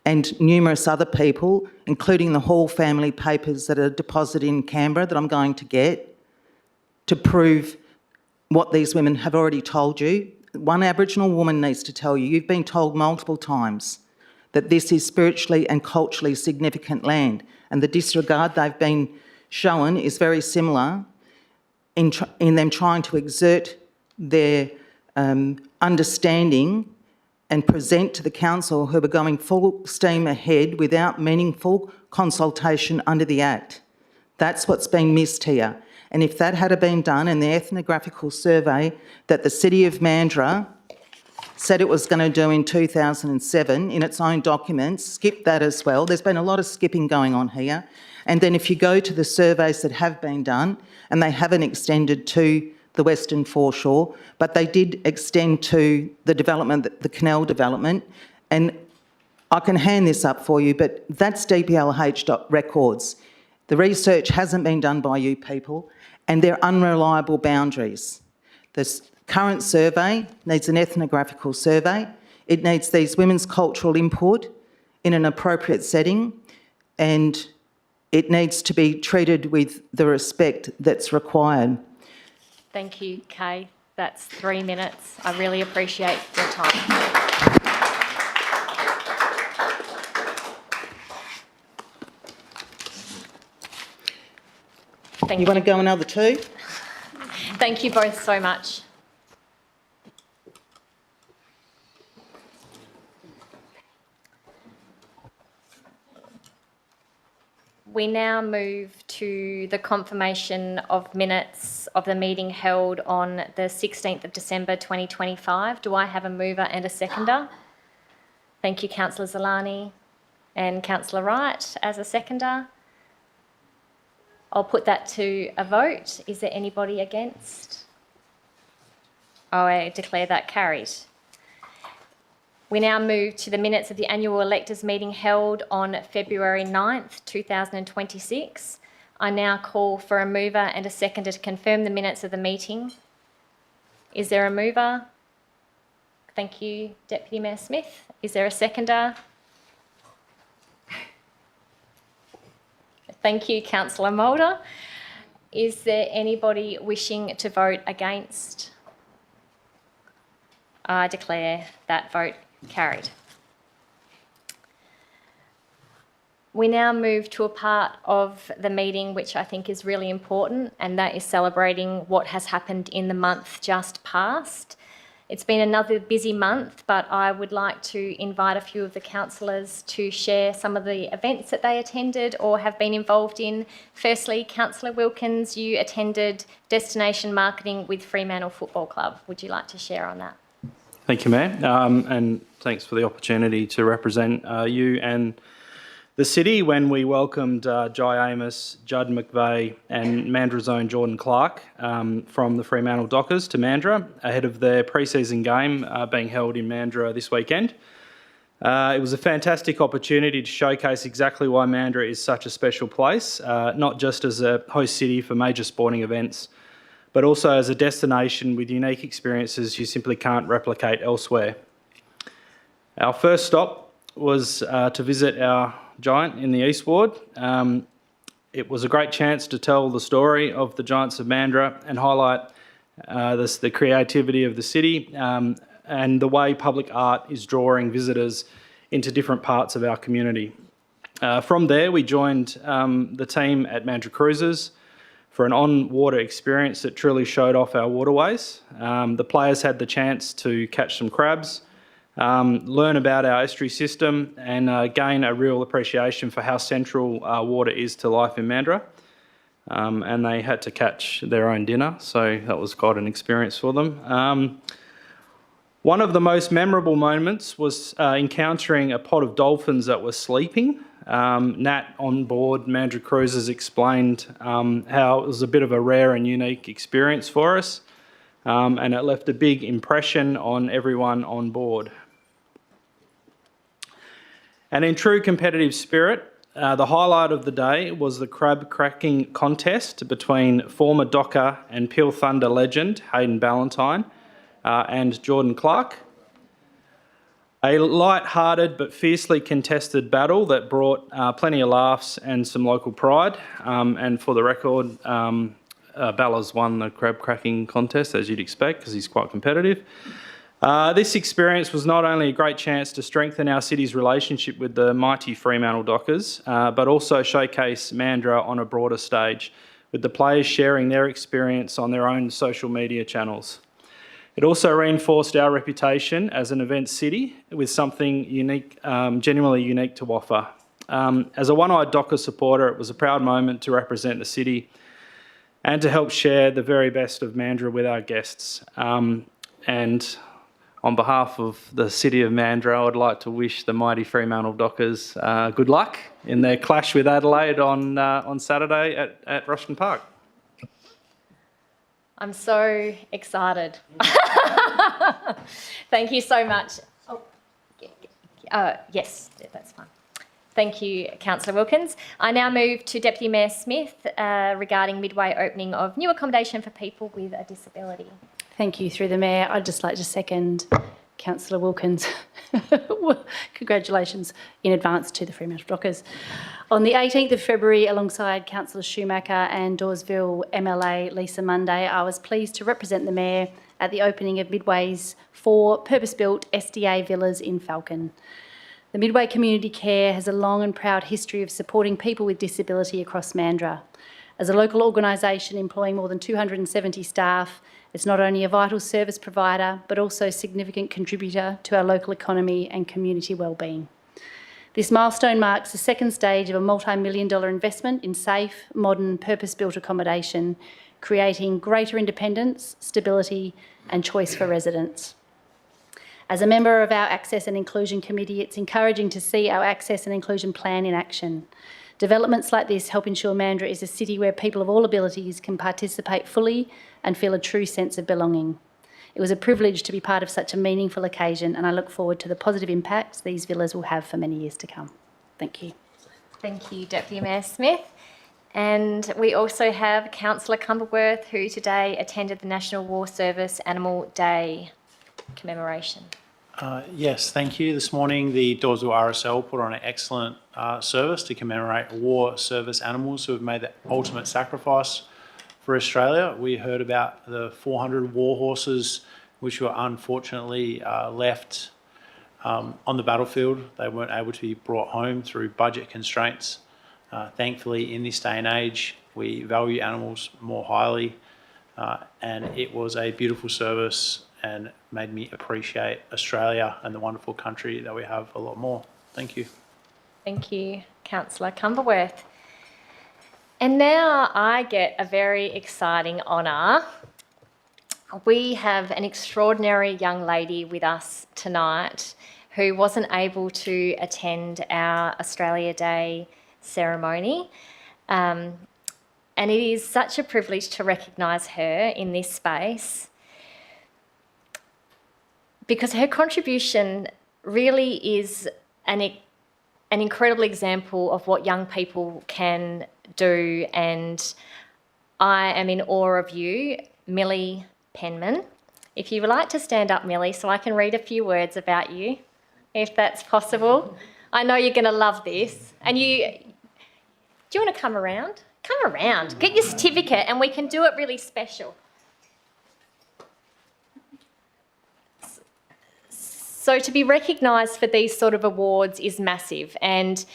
and numerous other people, including the Hall family papers that are deposited in Canberra that I'm going to get to prove what these women have already told you. One Aboriginal woman needs to tell you, you've been told multiple times that this is spiritually and culturally significant land, and the disregard they've been shown is very similar in them trying to exert their understanding and present to the council who are going full steam ahead without meaningful consultation under the Act. That's what's been missed here. And if that had been done in the ethnographical survey that the City of Mandurah said it was going to do in 2007 in its own documents, skip that as well. There's been a lot of skipping going on here. And then if you go to the surveys that have been done, and they haven't extended to the Western Foreshore, but they did extend to the development, the canal development. And I can hand this up for you, but that's dplh.records. The research hasn't been done by you people, and they're unreliable boundaries. This current survey needs an ethnographical survey. It needs these women's cultural input in an appropriate setting, and it needs to be treated with the respect that's required. Thank you, Kay. That's 3 minutes. I really appreciate your time. Thank You want to go another 2? Thank you both so much. We now move to the confirmation of minutes of the meeting held on the 16th of December 2025. Do I have a mover and a seconder? Thank you, Councillor Zolani and Councillor Wright as a seconder. I'll put that to a vote. Is there anybody against? I declare that carried. We now move to the minutes of the annual electors meeting held on February 9th, 2026. I now call for a mover and a seconder to confirm the minutes of the meeting. Is there a mover? Thank you, Deputy Mayor Smith. Is there a seconder? Thank you, Councillor Mulder. Is there anybody wishing to vote against? I declare that vote carried. We now move to a part of the meeting which I think is really important, and that is celebrating what has happened in the month just past. It's been another busy month, but I would like to invite a few of the councillors to share some of the events that they attended or have been involved in. Firstly, Councillor Wilkins, you attended Destination Marketing with Fremantle Football Club. Would you like to share on that? Thank you, Mayor, and thanks for the opportunity to represent you and the city when we welcomed Jai Amos, Judd McVeigh and Mandurah's own Jordan Clark from the Fremantle Dockers to Mandurah ahead of their pre-season game being held in Mandurah this weekend. It was a fantastic opportunity to showcase exactly why Mandurah is such a special place, not just as a host city for major sporting events, but also as a destination with unique experiences you simply can't replicate elsewhere. Our first stop was to visit our Giant in the East Ward. It was a great chance to tell the story of the Giants of Mandurah and highlight the creativity of the city and the way public art is drawing visitors into different parts of our community. From there, we joined the team at Mandurah Cruises for an on-water experience that truly showed off our waterways. The players had the chance to catch some crabs, learn about our estuary system and gain a real appreciation for how central water is to life in Mandurah. And they had to catch their own dinner, so that was quite an experience for them. One of the most memorable moments was encountering a pod of dolphins that were sleeping. Nat on board Mandurah Cruises explained how it was a bit of a rare and unique experience for us, and it left a big impression on everyone on board. And in true competitive spirit, the highlight of the day was the crab cracking contest between former Docker and Peel Thunder legend Hayden Ballantyne and Jordan Clark. A light-hearted but fiercely contested battle that brought plenty of laughs and some local pride. And for the record, Ballas won the crab cracking contest, as you'd expect, because he's quite competitive. This experience was not only a great chance to strengthen our city's relationship with the mighty Fremantle Dockers, but also showcase Mandurah on a broader stage, with the players sharing their experience on their own social media channels. It also reinforced our reputation as an event city with something unique, genuinely unique to offer. As a one-eyed Docker supporter, it was a proud moment to represent the city and to help share the very best of Mandurah with our guests. And on behalf of the city of Mandurah, I would like to wish the mighty Fremantle Dockers good luck in their clash with Adelaide on Saturday at Rushton Park. I'm so excited. Thank you so much. Oh, Yes, that's fine. Thank you, Councillor Wilkins. I now move to Deputy Mayor Smith regarding Midway opening of new accommodation for people with a disability. Thank you. Through the Mayor, I'd just like to second Councillor Wilkins. Congratulations in advance to the Fremantle Dockers. On the 18th of February, alongside Councillor Schumacher and Dawesville MLA Lisa Monday, I was pleased to represent the Mayor at the opening of Midway's 4 purpose-built SDA villas in Falcon. The Midway Community Care has a long and proud history of supporting people with disability across Mandurah. As a local organisation employing more than 270 staff, it's not only a vital service provider, but also a significant contributor to our local economy and community wellbeing. This milestone marks the second stage of a multi-million-dollar investment in safe, modern, purpose-built accommodation, creating greater independence, stability and choice for residents. As a member of our Access and Inclusion Committee, it's encouraging to see our Access and Inclusion Plan in action. Developments like this help ensure Mandurah is a city where people of all abilities can participate fully and feel a true sense of belonging. It was a privilege to be part of such a meaningful occasion, and I look forward to the positive impacts these villas will have for many years to come. Thank you. Thank you, Deputy Mayor Smith. And we also have Councillor Cumberworth, who today attended the National War Service Animal Day commemoration. Yes, thank you. This morning, the Dawesville RSL put on an excellent service to commemorate war service animals who have made the ultimate sacrifice for Australia. We heard about the 400 war horses which were unfortunately left on the battlefield. They weren't able to be brought home through budget constraints. Thankfully, in this day and age, we value animals more highly, and it was a beautiful service and made me appreciate Australia and the wonderful country that we have a lot more. Thank you. Thank you, Councillor Cumberworth. And now I get a very exciting honour. We have an extraordinary young lady with us tonight who wasn't able to attend our Australia Day ceremony. And it is such a privilege to recognise her in this space, because her contribution really is an incredible example of what young people can do, and I am in awe of you, Millie Penman. If you would like to stand up, Millie, so I can read a few words about you, if that's possible. I know you're going to love this. And do you want to come around? Come around, get your certificate and we can do it really special. So to be recognised for these sort of awards is massive, and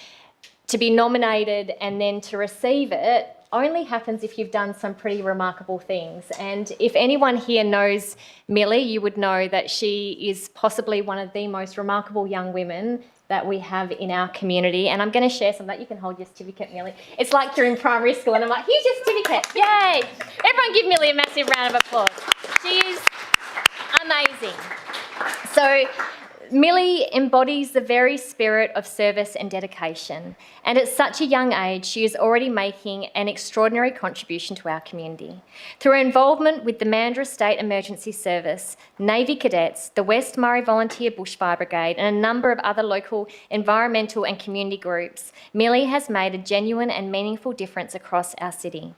to be nominated and then to receive it only happens if you've done some pretty remarkable things. And if anyone here knows Millie, you would know that she is possibly one of the most remarkable young women that we have in our community. And I'm going to share some of that. You can hold your certificate, Millie. It's like you're in primary school and I'm like, here's your certificate. Yay! Everyone give Millie a massive round of applause. She is amazing. So Millie embodies the very spirit of service and dedication, and at such a young age, she is already making an extraordinary contribution to our community. Through her involvement with the Mandurah State Emergency Service, Navy Cadets, the West Murray Volunteer Bushfire Brigade, and a number of other local environmental and community groups, Millie has made a genuine and meaningful difference across our city.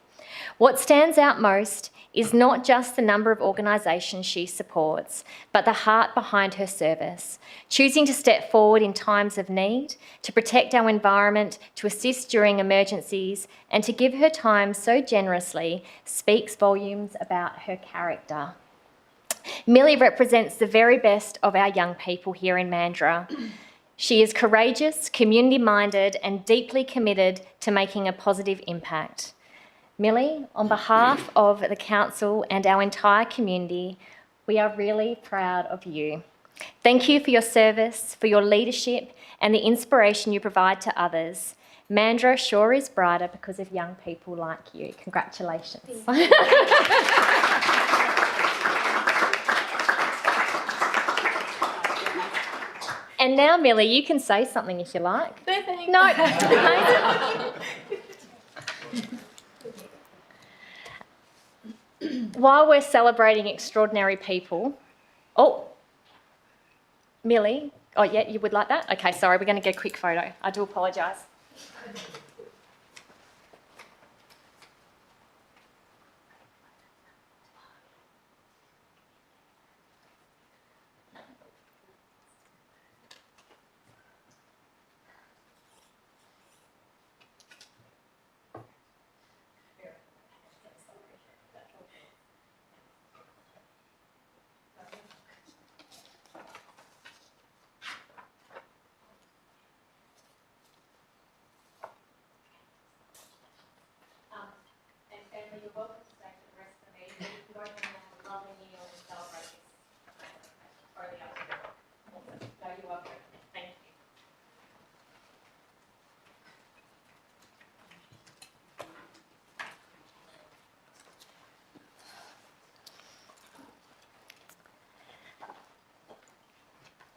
What stands out most is not just the number of organisations she supports, but the heart behind her service, choosing to step forward in times of need, to protect our environment, to assist during emergencies, and to give her time so generously speaks volumes about her character. Millie represents the very best of our young people here in Mandurah. She is courageous, community-minded, and deeply committed to making a positive impact. Millie, on behalf of the Council and our entire community, we are really proud of you. Thank you for your service, for your leadership and the inspiration you provide to others. Mandurah sure is brighter because of young people like you. Congratulations. And now, Millie, you can say something if you like. No, thanks. No. While we're celebrating extraordinary people, Millie, Oh, yeah, you would like that? Okay, sorry, we're going to get a quick photo. I do apologise.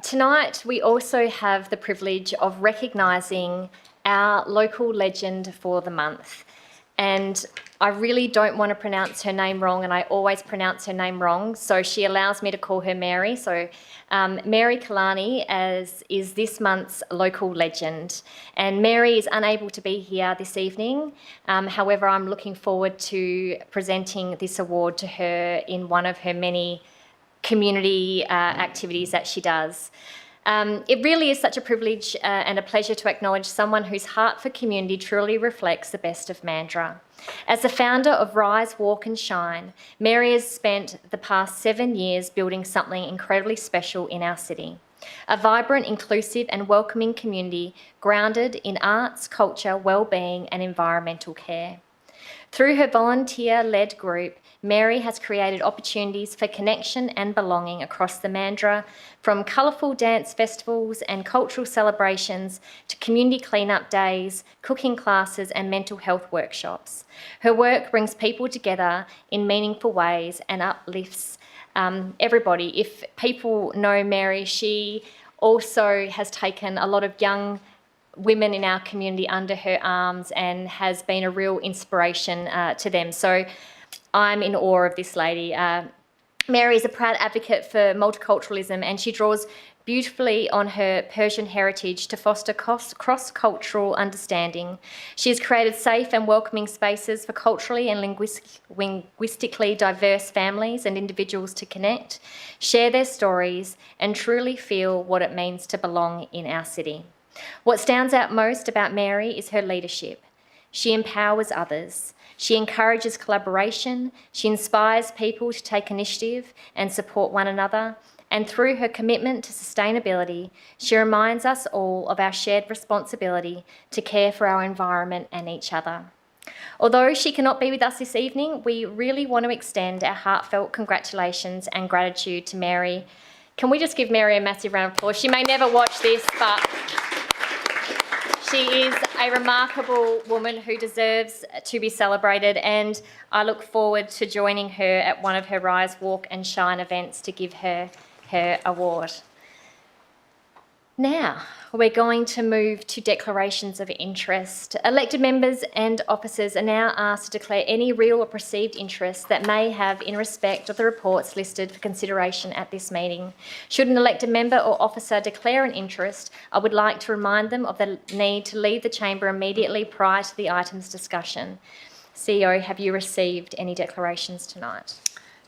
Tonight, we also have the privilege of recognising our local legend for the month. And I really don't want to pronounce her name wrong, and I always pronounce her name wrong, so she allows me to call her Mary. So Mary Kalani is this month's local legend. And Mary is unable to be here this evening. However, I'm looking forward to presenting this award to her in one of her many community activities that she does. It really is such a privilege and a pleasure to acknowledge someone whose heart for community truly reflects the best of Mandurah. As the founder of Rise, Walk and Shine, Mary has spent the past 7 years building something incredibly special in our city. A vibrant, inclusive and welcoming community grounded in arts, culture, well-being and environmental care. Through her volunteer-led group, Mary has created opportunities for connection and belonging across the Mandurah, from colourful dance festivals and cultural celebrations to community clean-up days, cooking classes and mental health workshops. Her work brings people together in meaningful ways and uplifts everybody. If people know Mary, she also has taken a lot of young women in our community under her arms and has been a real inspiration to them. So I'm in awe of this lady. Mary is a proud advocate for multiculturalism, and she draws beautifully on her Persian heritage to foster cross-cultural understanding. She has created safe and welcoming spaces for culturally and linguistically diverse families and individuals to connect, share their stories, and truly feel what it means to belong in our city. What stands out most about Mary is her leadership. She empowers others. She encourages collaboration. She inspires people to take initiative and support one another. And through her commitment to sustainability, she reminds us all of our shared responsibility to care for our environment and each other. Although she cannot be with us this evening, we really want to extend our heartfelt congratulations and gratitude to Mary. Can we just give Mary a massive round of applause? She may never watch this, but she is a remarkable woman who deserves to be celebrated, and I look forward to joining her at one of her Rise, Walk and Shine events to give her her award. Now, we're going to move to declarations of interest. Elected members and officers are now asked to declare any real or perceived interest that may have in respect of the reports listed for consideration at this meeting. Should an elected member or officer declare an interest, I would like to remind them of the need to leave the chamber immediately prior to the item's discussion. CEO, have you received any declarations tonight?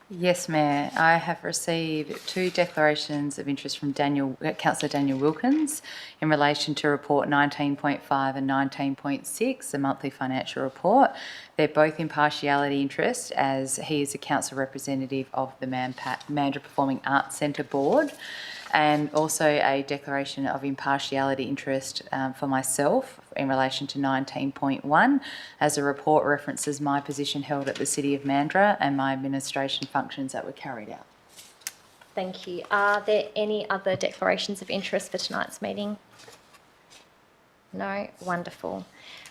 Yes, Mayor. I have received 2 declarations of interest from Councillor Daniel Wilkins in relation to Report 19.5 and 19.6, the monthly financial report. They're both impartiality interest, as he is a council representative of the Mandurah Performing Arts Centre Board, and also a declaration of impartiality interest for myself in relation to 19.1, as the report references my position held at the City of Mandurah and my administration functions that were carried out. Thank you. Are there any other declarations of interest for tonight's meeting? No? Wonderful.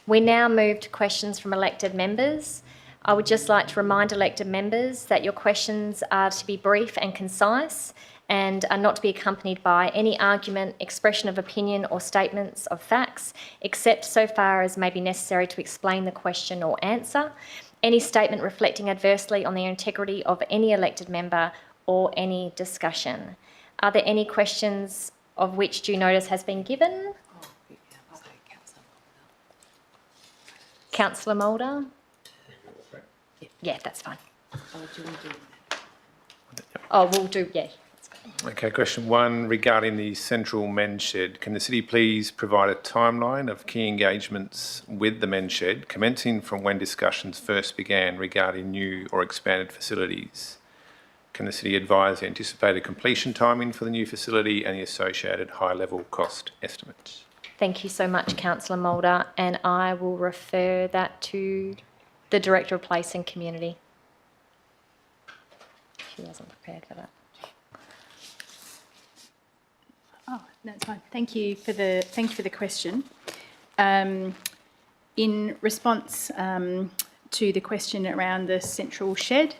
We now move to questions from elected members. I would just like to remind elected members that your questions are to be brief and concise and are not to be accompanied by any argument, expression of opinion or statements of facts, except so far as may be necessary to explain the question or answer. Any statement reflecting adversely on the integrity of any elected member or any discussion. Are there any questions of which due notice has been given. Councillor Mulder? Yeah, that's fine. Oh, we'll do, yeah. Okay, question 1 regarding the central men's shed. Can the city please provide a timeline of key engagements with the men's shed, commencing from when discussions first began regarding new or expanded facilities? Can the city advise the anticipated completion timing for the new facility and the associated high-level cost estimates? Thank you so much, Councillor Mulder, and I will refer that to the Director of Place and Community. She wasn't prepared for that. Oh, no, it's fine. Thank you for the question. In response to the question around the central shed,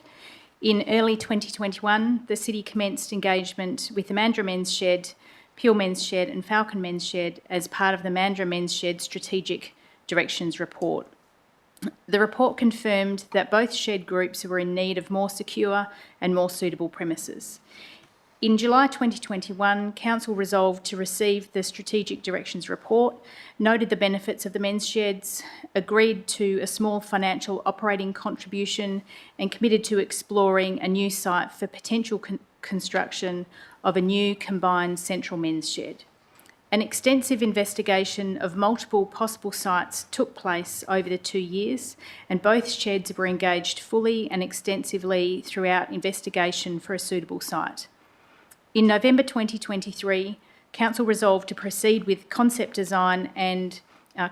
in early 2021, the city commenced engagement with the Mandurah Men's Shed, Peel Men's Shed and Falcon Men's Shed as part of the Mandurah Men's Shed Strategic Directions Report. The report confirmed that both shed groups were in need of more secure and more suitable premises. In July 2021, Council resolved to receive the Strategic Directions Report, noted the benefits of the men's sheds, agreed to a small financial operating contribution and committed to exploring a new site for potential construction of a new combined central men's shed. An extensive investigation of multiple possible sites took place over the 2 years, and both sheds were engaged fully and extensively throughout investigation for a suitable site. In November 2023, Council resolved to proceed with concept design and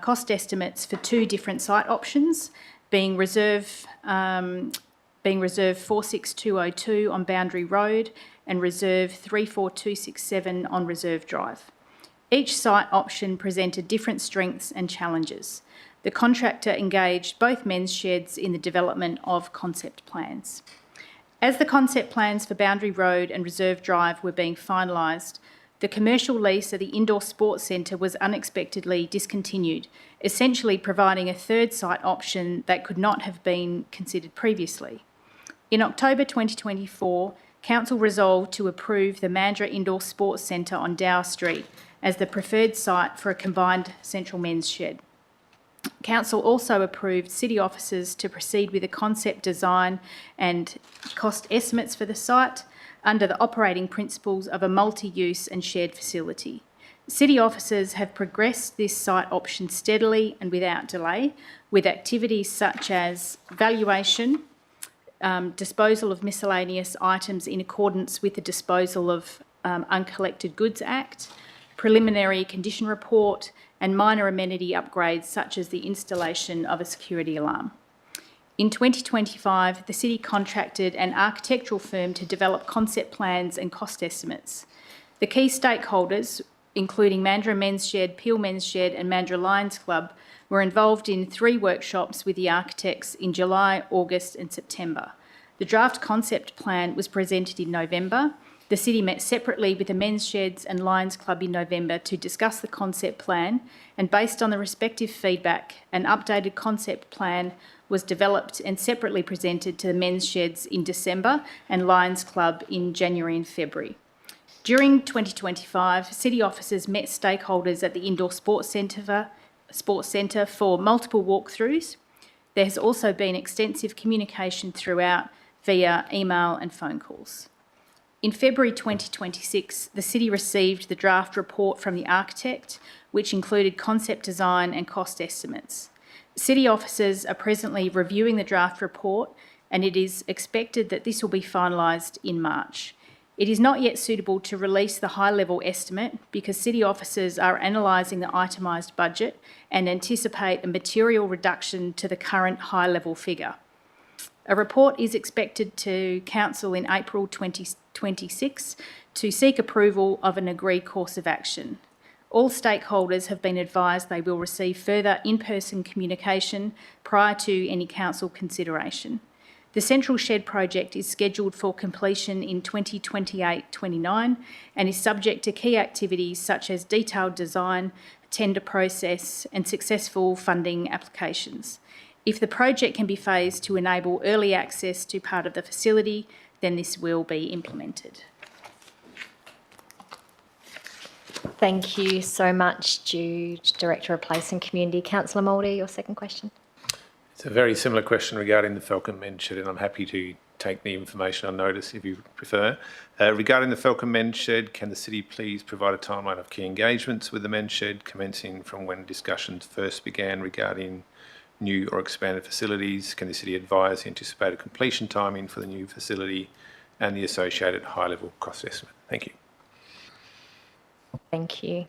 cost estimates for 2 different site options, being Reserve 46202 on Boundary Road and Reserve 34267 on Reserve Drive. Each site option presented different strengths and challenges. The contractor engaged both men's sheds in the development of concept plans. As the concept plans for Boundary Road and Reserve Drive were being finalised, the commercial lease of the indoor sports centre was unexpectedly discontinued, essentially providing a third site option that could not have been considered previously. In October 2024, Council resolved to approve the Mandurah Indoor Sports Centre on Dower Street as the preferred site for a combined central men's shed. Council also approved city officers to proceed with a concept design and cost estimates for the site under the operating principles of a multi-use and shared facility. City officers have progressed this site option steadily and without delay, with activities such as valuation, disposal of miscellaneous items in accordance with the Disposal of Uncollected Goods Act, preliminary condition report, and minor amenity upgrades such as the installation of a security alarm. In 2025, the city contracted an architectural firm to develop concept plans and cost estimates. The key stakeholders, including Mandurah Men's Shed, Peel Men's Shed and Mandurah Lions Club, were involved in 3 workshops with the architects in July, August and September. The draft concept plan was presented in November. The city met separately with the Men's Sheds and Lions Club in November to discuss the concept plan, and based on the respective feedback, an updated concept plan was developed and separately presented to the Men's Sheds in December and Lions Club in January and February. During 2025, city officers met stakeholders at the Indoor Sports Centre for multiple walkthroughs. There has also been extensive communication throughout via email and phone calls. In February 2026, the city received the draft report from the architect, which included concept design and cost estimates. City officers are presently reviewing the draft report, and it is expected that this will be finalised in March. It is not yet suitable to release the high-level estimate because city officers are analysing the itemised budget and anticipate a material reduction to the current high-level figure. A report is expected to Council in April 2026 to seek approval of an agreed course of action. All stakeholders have been advised they will receive further in-person communication prior to any council consideration. The Central Shed project is scheduled for completion in 2028-29 and is subject to key activities such as detailed design, tender process and successful funding applications. If the project can be phased to enable early access to part of the facility, then this will be implemented. Thank you so much, Jude, Director of Place and Community. Councillor Moulder, your second question. It's a very similar question regarding the Falcon Men's Shed, and I'm happy to take the information on notice if you prefer. Regarding the Falcon Men's Shed, can the City please provide a timeline of key engagements with the Men's Shed, commencing from when discussions first began regarding new or expanded facilities? Can the City advise the anticipated completion timing for the new facility and the associated high-level cost estimate? Thank you. Thank you.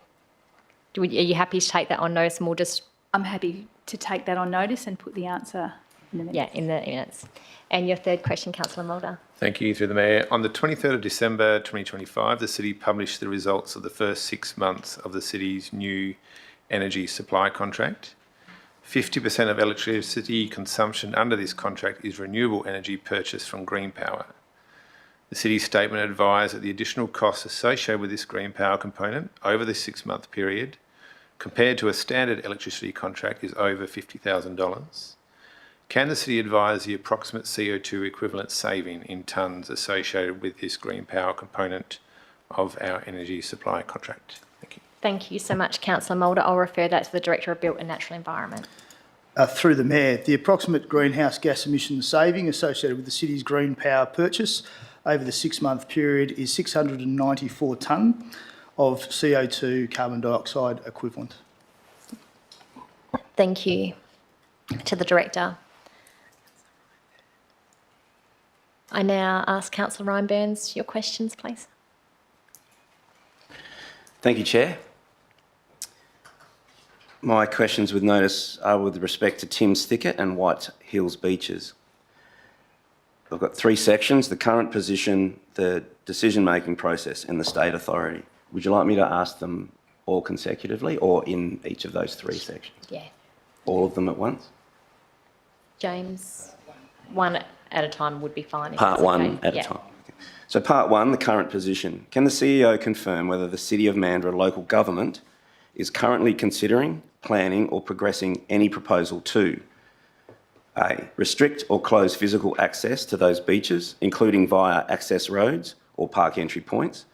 Are you happy to take that on notice, and we'll just... I'm happy to take that on notice and put the answer in the minutes. Yeah, in the minutes. And your third question, Councillor Moulder. Thank you, through the Mayor. On the 23rd of December 2025, the City published the results of the first 6 months of the City's new energy supply contract. 50% of electricity consumption under this contract is renewable energy purchased from green power. The City's statement advised that the additional costs associated with this green power component over the 6-month period, compared to a standard electricity contract, is over $50,000. Can the City advise the approximate CO2 equivalent saving in tonnes associated with this green power component of our energy supply contract? Thank you. Thank you so much, Councillor Moulder. I'll refer that to the Director of Built and Natural Environment. Through the Mayor, the approximate greenhouse gas emission saving associated with the City's green power purchase over the 6-month period is 694 tonne of CO2 carbon dioxide equivalent. Thank you to the Director. I now ask Councillor Ryan Burns your questions, please. Thank you, Chair. My questions with notice are with respect to Tim's Thicket and White Hills Beaches. I've got 3 sections: the current position, the decision-making process and the state authority. Would you like me to ask them all consecutively or in each of those 3 sections? Yeah. All of them at once? James, one at a time would be fine. if Part that's 1 okay. at Yeah. a time. So part 1, the current position. Can the CEO confirm whether the City of Mandurah local government is currently considering, planning or progressing any proposal to A, restrict or close physical access to those beaches, including via access roads or park entry points;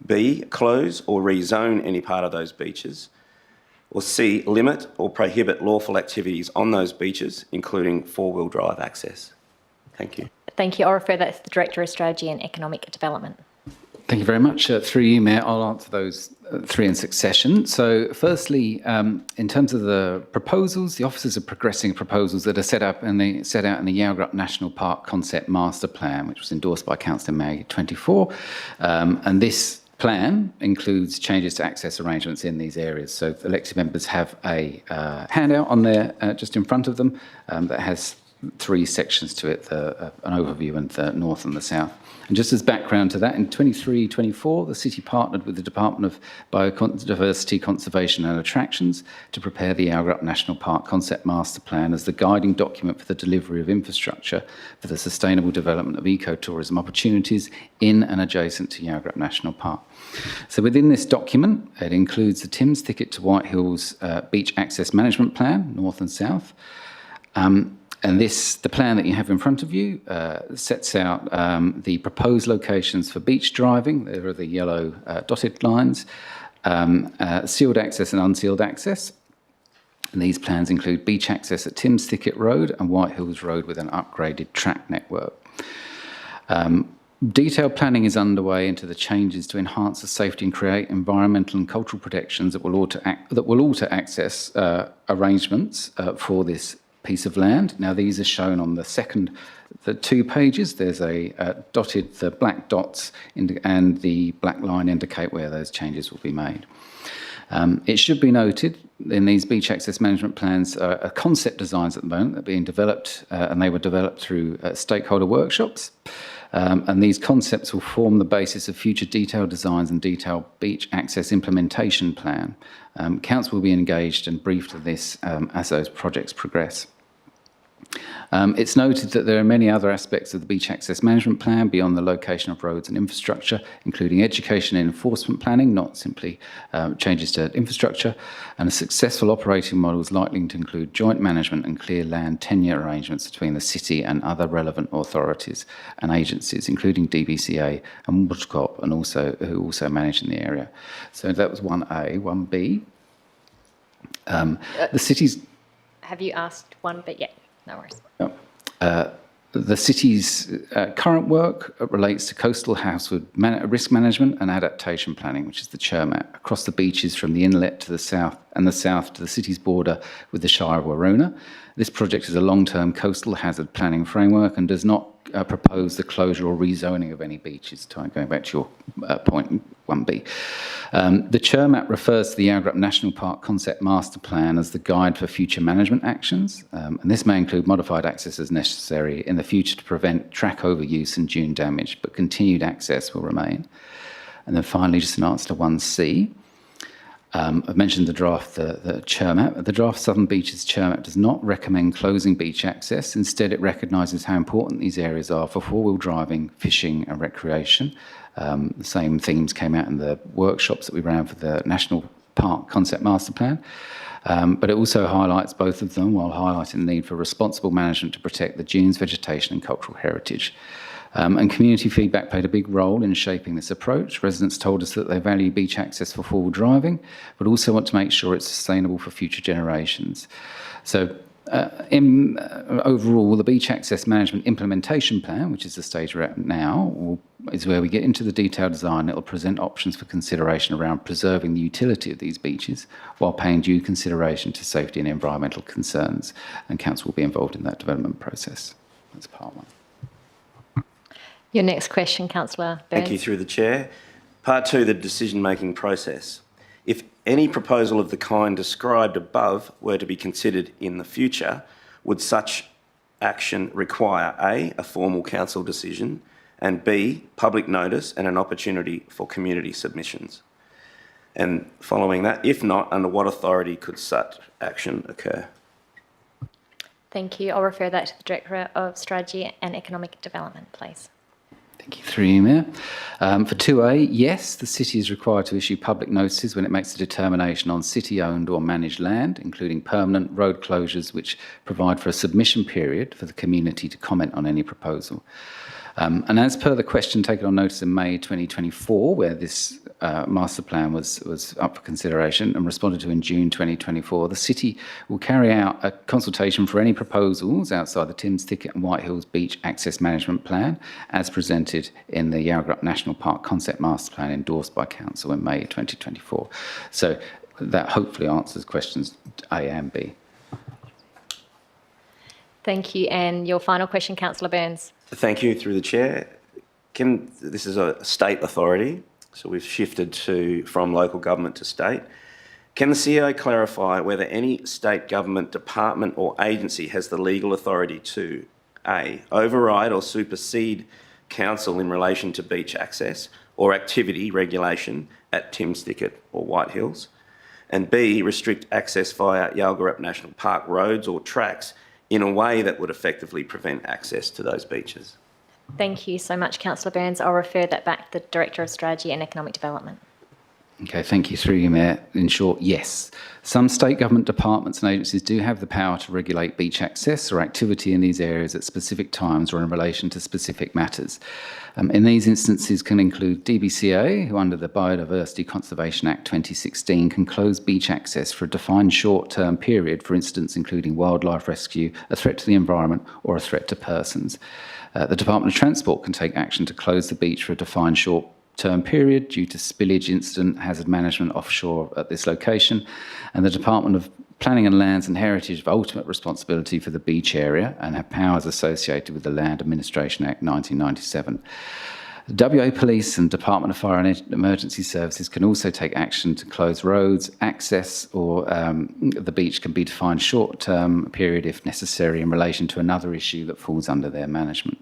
B, close or rezone any part of those beaches; or C, limit or prohibit lawful activities on those beaches, including 4-wheel drive access? Thank you. Thank you. I'll refer that to the Director of Strategy and Economic Development. Thank you very much. Through you, Mayor, I'll answer those 3 in succession. So firstly, in terms of the proposals, the officers are progressing proposals that are set out in the Yarra National Park Concept Master Plan, which was endorsed by Council in May 24. And this plan includes changes to access arrangements in these areas. So elected members have a handout on there just in front of them that has 3 sections to it, an overview and the north and the south. And just as background to that, in 23-24, the City partnered with the Department of Biodiversity, Conservation and Attractions to prepare the Yarra National Park Concept Master Plan as the guiding document for the delivery of infrastructure for the sustainable development of ecotourism opportunities in and adjacent to Yarra National Park. So within this document, it includes the Tim's Thicket to White Hills Beach Access Management Plan, north and south. And the plan that you have in front of you sets out the proposed locations for beach driving. There are the yellow dotted lines, sealed access and unsealed access. And these plans include beach access at Tim's Thicket Road and White Hills Road with an upgraded track network. Detailed planning is underway into the changes to enhance the safety and create environmental and cultural protections that will alter access arrangements for this piece of land. Now, these are shown on the 2 pages. There's the black dots and the black line indicate where those changes will be made. It should be noted in these beach access management plans are concept designs at the moment that are being developed, and they were developed through stakeholder workshops. And these concepts will form the basis of future detailed designs and detailed beach access implementation plan. Council will be engaged and briefed on this as those projects progress. It's noted that there are many other aspects of the beach access management plan beyond the location of roads and infrastructure, including education and enforcement planning, not simply changes to infrastructure, and a successful operating model is likely to include joint management and clear land tenure arrangements between the city and other relevant authorities and agencies, including DBCA and Watercop, and who also manage in the area. So that was 1A. 1B. The city's... Have you asked one? But yeah, no worries. The city's current work relates to coastal household risk management and adaptation planning, which is the CHRMAP, across the beaches from the inlet to the south and the south to the city's border with the Shire of Waroona. This project is a long-term coastal hazard planning framework and does not propose the closure or rezoning of any beaches, going back to your point 1B. The CHRMAP refers to the Yarra National Park Concept Master Plan as the guide for future management actions, and this may include modified access as necessary in the future to prevent track overuse and dune damage, but continued access will remain. And then finally, just an answer to 1C. I've mentioned the draft, the CHRMAP. The draft Southern Beaches CHRMAP does not recommend closing beach access. Instead, it recognises how important these areas are for four-wheel driving, fishing and recreation. The same themes came out in the workshops that we ran for the National Park Concept Master Plan. But it also highlights both of them while highlighting the need for responsible management to protect the dunes, vegetation and cultural heritage. And community feedback played a big role in shaping this approach. Residents told us that they value beach access for four-wheel driving, but also want to make sure it's sustainable for future generations. So overall, the Beach Access Management Implementation Plan, which is the stage we're at now, is where we get into the detailed design. It will present options for consideration around preserving the utility of these beaches while paying due consideration to safety and environmental concerns. And Council will be involved in that development process. That's part one. Your next question, Councillor Burns. Thank you, through the Chair. Part two, the decision-making process. If any proposal of the kind described above were to be considered in the future, would such action require A, a formal council decision, and B, public notice and an opportunity for community submissions? And following that, if not, under what authority could such action occur? Thank you. I'll refer that to the Director of Strategy and Economic Development, please. Thank you, through you, Mayor. For 2A, yes, the city is required to issue public notices when it makes a determination on city-owned or managed land, including permanent road closures which provide for a submission period for the community to comment on any proposal. And as per the question taken on notice in May 2024, where this master plan was up for consideration and responded to in June 2024, the city will carry out a consultation for any proposals outside the Timms Thicket and White Hills Beach Access Management Plan, as presented in the Yarra National Park Concept Master Plan endorsed by Council in May 2024. So that hopefully answers questions A and B. Thank you. And your final question, Councillor Burns. Thank you, through the Chair. This is a state authority, so we've shifted from local government to state. Can the CEO clarify whether any state government department or agency has the legal authority to A, override or supersede council in relation to beach access or activity regulation at Timms Thicket or White Hills, and B, restrict access via Yalgarup National Park roads or tracks in a way that would effectively prevent access to those beaches? Thank you so much, Councillor Burns. I'll refer that back to the Director of Strategy and Economic Development. Okay, thank you, through you, Mayor. In short, yes. Some state government departments and agencies do have the power to regulate beach access or activity in these areas at specific times or in relation to specific matters. In these instances can include DBCA, who under the Biodiversity Conservation Act 2016 can close beach access for a defined short-term period, for instance, including wildlife rescue, a threat to the environment or a threat to persons. The Department of Transport can take action to close the beach for a defined short-term period due to spillage incident, hazard management offshore at this location, and the Department of Planning and Lands and Heritage have ultimate responsibility for the beach area and have powers associated with the Land Administration Act 1997. The WA Police and Department of Fire and Emergency Services can also take action to close roads, access, or the beach can be defined short-term period if necessary in relation to another issue that falls under their management.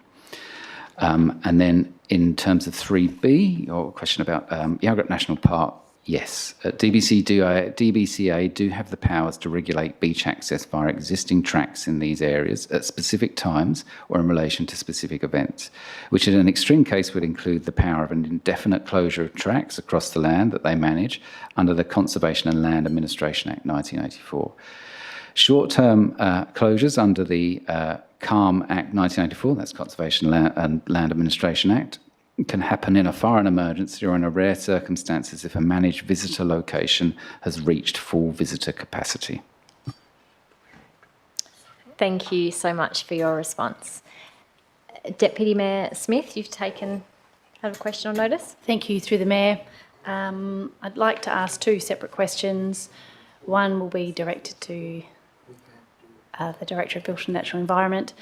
And then in terms of 3B, your question about Yarra National Park, Yes, DBCA do have the powers to regulate beach access via existing tracks in these areas at specific times or in relation to specific events, which in an extreme case would include the power of an indefinite closure of tracks across the land that they manage under the Conservation and Land Administration Act 1984. Short-term closures under the CALM Act 1984, that's Conservation and Land Administration Act, can happen in a foreign emergency or in a rare circumstances if a managed visitor location has reached full visitor capacity. Thank you so much for your response. Deputy Mayor Smith, you've had a question on notice. Thank you, through the Mayor. I'd like to ask two separate questions. One will be directed to the Director of Built and Natural Environment.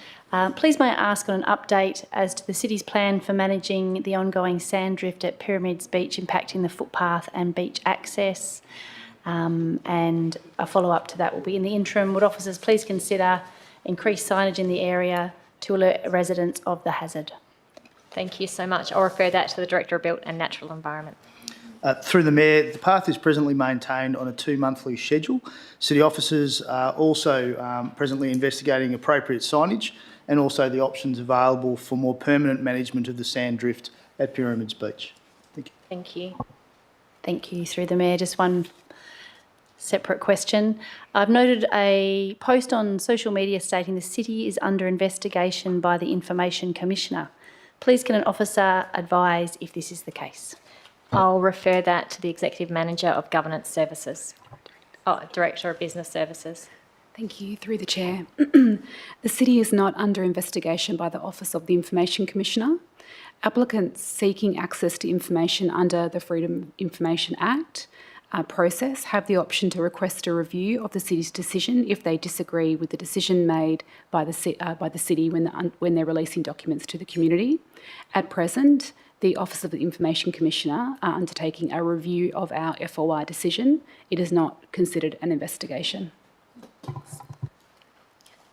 Please may I ask on an update as to the City's plan for managing the ongoing sand drift at Pyramids Beach impacting the footpath and beach access? And a follow-up to that will be, in the interim, would officers please consider increased signage in the area to alert residents of the hazard? Thank you so much. I'll refer that to the Director of Built and Natural Environment. Through the Mayor, the path is presently maintained on a 2-monthly schedule. City officers are also presently investigating appropriate signage and also the options available for more permanent management of the sand drift at Pyramids Beach. Thank you. Thank you. Thank you, through the Mayor. Just one separate question. I've noted a post on social media stating the City is under investigation by the Information Commissioner. Please can an officer advise if this is the case? I'll refer that to the Executive Manager of Governance Services. Director of Business Services. Thank you, through the Chair. The City is not under investigation by the Office of the Information Commissioner. Applicants seeking access to information under the Freedom of Information Act process have the option to request a review of the City's decision if they disagree with the decision made by the City when they're releasing documents to the community. At present, the Office of the Information Commissioner are undertaking a review of our FOI decision. It is not considered an investigation.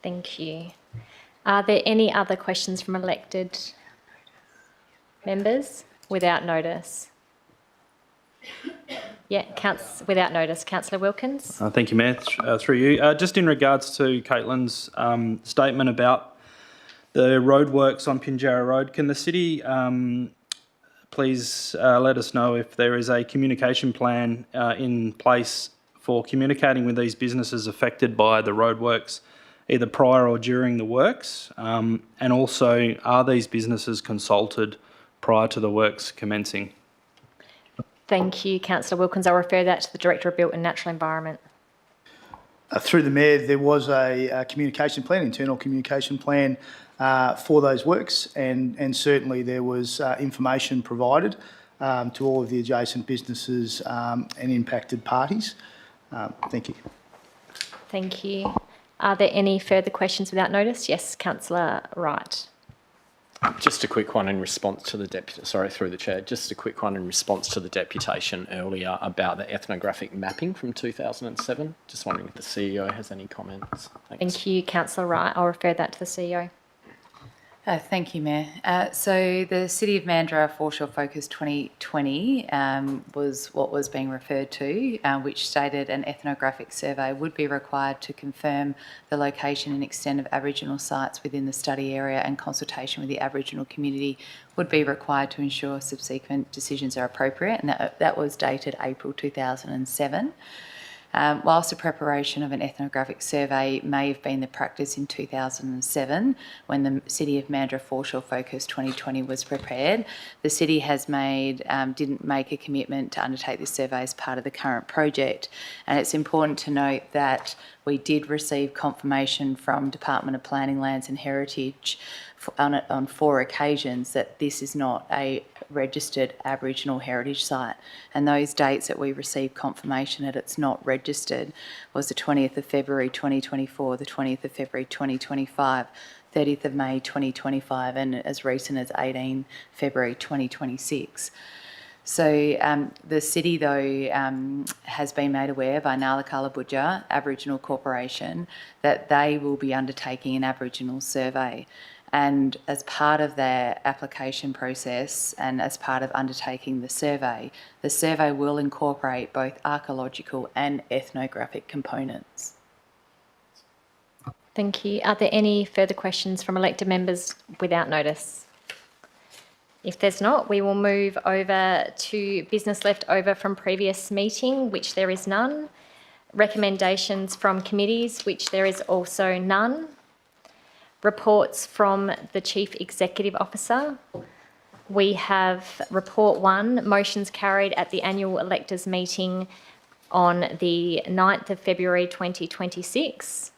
Thank you. Are there any other questions from elected members without notice? Yeah, without notice. Councillor Wilkins. Thank you, Mayor. Through you. Just in regards to Caitlin's statement about the roadworks on Pinjarra Road, can the City please let us know if there is a communication plan in place for communicating with these businesses affected by the roadworks, either prior or during the works? And also, are these businesses consulted prior to the works commencing? Thank you, Councillor Wilkins. I'll refer that to the Director of Built and Natural Environment. Through the Mayor, there was a communication plan, internal communication plan for those works, and certainly there was information provided to all of the adjacent businesses and impacted parties. Thank you. Thank you. Are there any further questions without notice? Yes, Councillor Wright. Just a quick one in response to the through the Chair, just a quick one in response to the deputation earlier about the ethnographic mapping from 2007. Just wondering if the CEO has any comments. Thanks. Thank you, Councillor Wright. I'll refer that to the CEO. Thank you, Mayor. So the City of Mandurah Foreshore Focus 2020 was what was being referred to, which stated an ethnographic survey would be required to confirm the location and extent of Aboriginal sites within the study area, and consultation with the Aboriginal community would be required to ensure subsequent decisions are appropriate, and that was dated April 2007. Whilst the preparation of an ethnographic survey may have been the practice in 2007, when the City of Mandurah Foreshore Focus 2020 was prepared, the City didn't make a commitment to undertake this survey as part of the current project. And it's important to note that we did receive confirmation from Department of Planning, Lands and Heritage on 4 occasions that this is not a registered Aboriginal heritage site, and those dates that we received confirmation that it's not registered was the 20th of February 2024, the 20th of February 2025, 30th of May 2025, and as recent as 18 February 2026. So the City, though, has been made aware by Ngalakala Budja Aboriginal Corporation that they will be undertaking an Aboriginal survey And as part of their application process and as part of undertaking the survey will incorporate both archaeological and ethnographic components. Thank you. Are there any further questions from elected members without notice? If there's not, we will move over to business left over from previous meeting, which there is none. Recommendations from committees, which there is also none. Reports from the Chief Executive Officer. We have Report 1, motions carried at the annual electors meeting on the 9th of February 2026.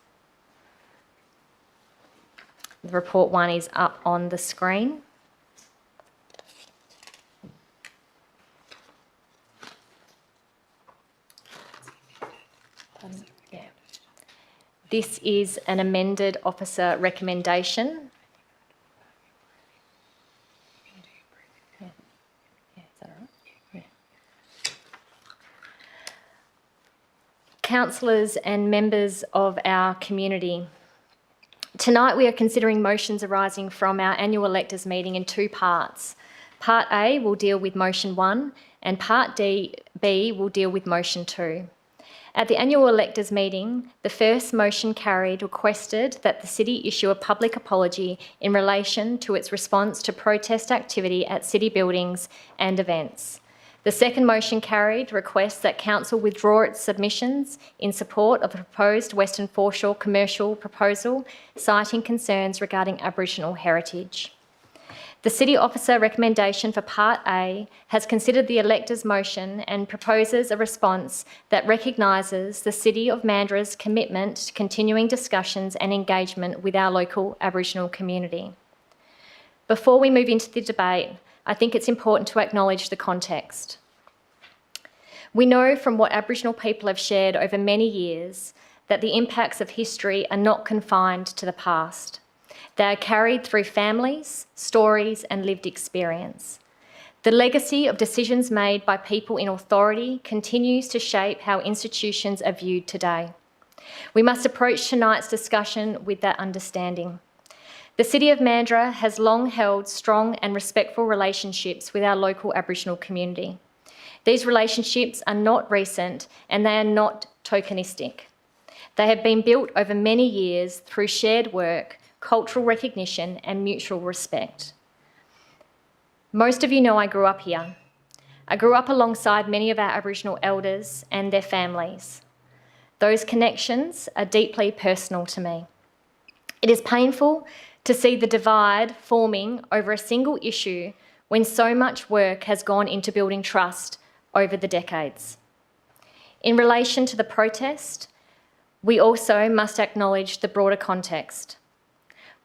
Report 1 is up on the screen. This is an amended officer recommendation. Councillors and members of our community, tonight we are considering motions arising from our annual electors meeting in two parts. Part A will deal with motion 1 and Part B will deal with motion 2. At the annual electors meeting, the first motion carried requested that the City issue a public apology in relation to its response to protest activity at City buildings and events. The second motion carried requests that Council withdraw its submissions in support of the proposed Western Foreshore commercial proposal, citing concerns regarding Aboriginal heritage. The City Officer recommendation for Part A has considered the electors' motion and proposes a response that recognises the City of Mandurah's commitment to continuing discussions and engagement with our local Aboriginal community. Before we move into the debate, I think it's important to acknowledge the context. We know from what Aboriginal people have shared over many years that the impacts of history are not confined to the past. They are carried through families, stories, and lived experience. The legacy of decisions made by people in authority continues to shape how institutions are viewed today. We must approach tonight's discussion with that understanding. The City of Mandurah has long held strong and respectful relationships with our local Aboriginal community. These relationships are not recent and they are not tokenistic. They have been built over many years through shared work, cultural recognition and mutual respect. Most of you know I grew up here. I grew up alongside many of our Aboriginal elders and their families. Those connections are deeply personal to me. It is painful to see the divide forming over a single issue when so much work has gone into building trust over the decades. In relation to the protest, we also must acknowledge the broader context.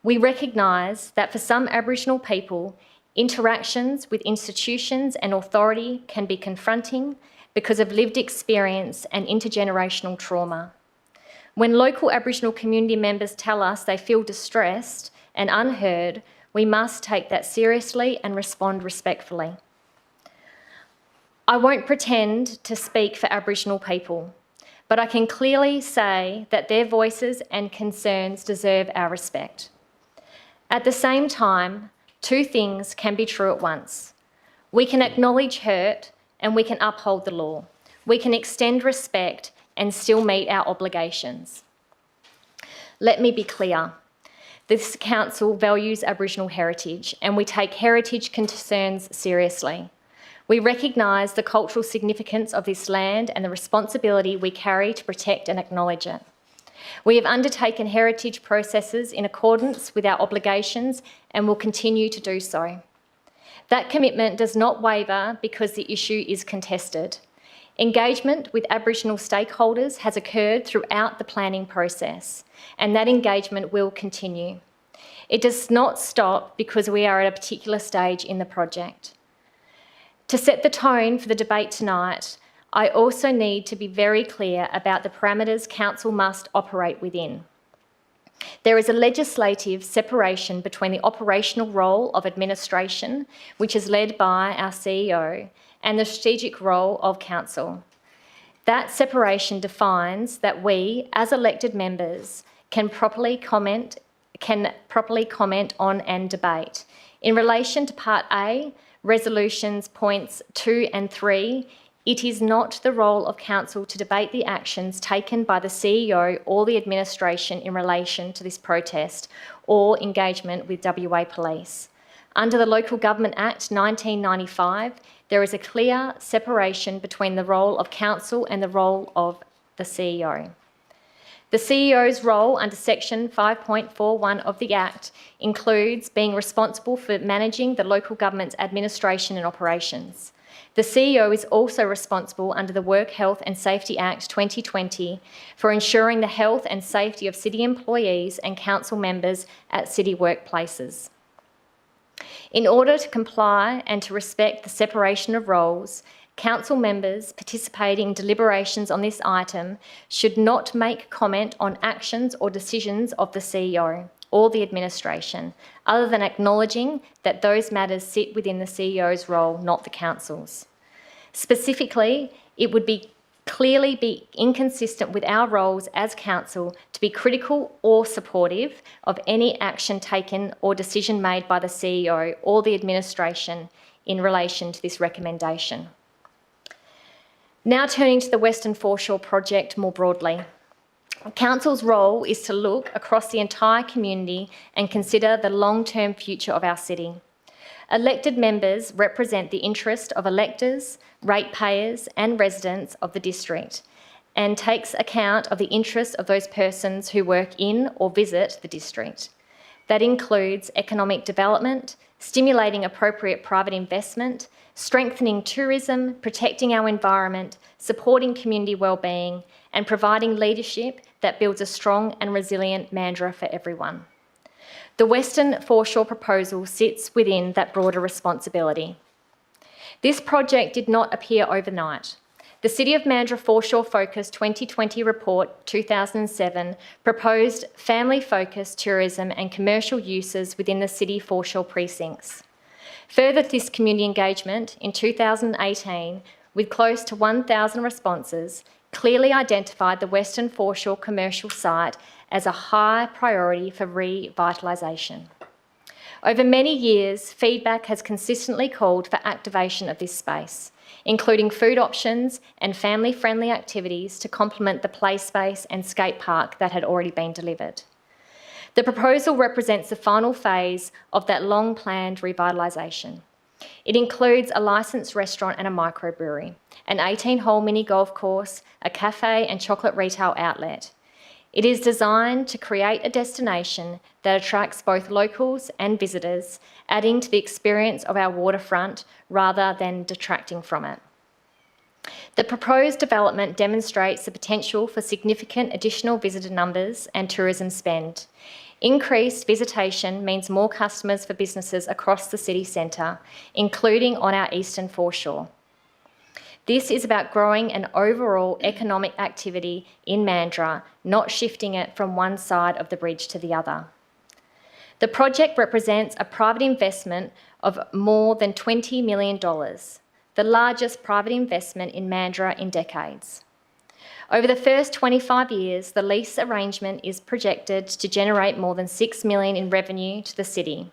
We recognise that for some Aboriginal people, interactions with institutions and authority can be confronting because of lived experience and intergenerational trauma. When local Aboriginal community members tell us they feel distressed and unheard, we must take that seriously and respond respectfully. I won't pretend to speak for Aboriginal people, but I can clearly say that their voices and concerns deserve our respect. At the same time, two things can be true at once. We can acknowledge hurt and we can uphold the law. We can extend respect and still meet our obligations. Let me be clear. This Council values Aboriginal heritage and we take heritage concerns seriously. We recognise the cultural significance of this land and the responsibility we carry to protect and acknowledge it. We have undertaken heritage processes in accordance with our obligations and will continue to do so. That commitment does not waver because the issue is contested. Engagement with Aboriginal stakeholders has occurred throughout the planning process, and that engagement will continue. It does not stop because we are at a particular stage in the project. To set the tone for the debate tonight, I also need to be very clear about the parameters Council must operate within. There is a legislative separation between the operational role of administration, which is led by our CEO, and the strategic role of Council. That separation defines that we, as elected members, can properly comment, can properly comment on and debate. In relation to Part A, resolutions points 2 and 3, it is not the role of council to debate the actions taken by the CEO or the administration in relation to this protest or engagement with WA Police. Under the Local Government Act 1995, there is a clear separation between the role of council and the role of the CEO. The CEO's role under Section 5.41 of the Act includes being responsible for managing the local government's administration and operations. The CEO is also responsible under the Work Health and Safety Act 2020 for ensuring the health and safety of city employees and council members at city workplaces. In order to comply and to respect the separation of roles, council members participating in deliberations on this item should not make comment on actions or decisions of the CEO or the administration, other than acknowledging that those matters sit within the CEO's role, not the council's. Specifically, it would clearly be inconsistent with our roles as council to be critical or supportive of any action taken or decision made by the CEO or the administration in relation to this recommendation. Now turning to the Western Foreshore project more broadly. Council's role is to look across the entire community and consider the long-term future of our city. Elected members represent the interest of electors, ratepayers and residents of the district and takes account of the interests of those persons who work in or visit the district. That includes economic development, stimulating appropriate private investment, strengthening tourism, protecting our environment, supporting community wellbeing and providing leadership that builds a strong and resilient Mandurah for everyone. The Western Foreshore proposal sits within that broader responsibility. This project did not appear overnight. The City of Mandurah Foreshore Focus 2020 Report 2007 proposed family-focused tourism and commercial uses within the city foreshore precincts. Further to this community engagement, in 2018, with close to 1,000 responses, clearly identified the Western Foreshore commercial site as a high priority for revitalisation. Over many years, feedback has consistently called for activation of this space, including food options and family-friendly activities to complement the play space and skate park that had already been delivered. The proposal represents the final phase of that long-planned revitalisation. It includes a licensed restaurant and a microbrewery, an 18-hole mini golf course, a cafe and chocolate retail outlet. It is designed to create a destination that attracts both locals and visitors, adding to the experience of our waterfront rather than detracting from it. The proposed development demonstrates the potential for significant additional visitor numbers and tourism spend. Increased visitation means more customers for businesses across the city centre, including on our eastern foreshore. This is about growing an overall economic activity in Mandurah, not shifting it from one side of the bridge to the other. The project represents a private investment of more than $20 million, the largest private investment in Mandurah in decades. Over the first 25 years, the lease arrangement is projected to generate more than $6 million in revenue to the city.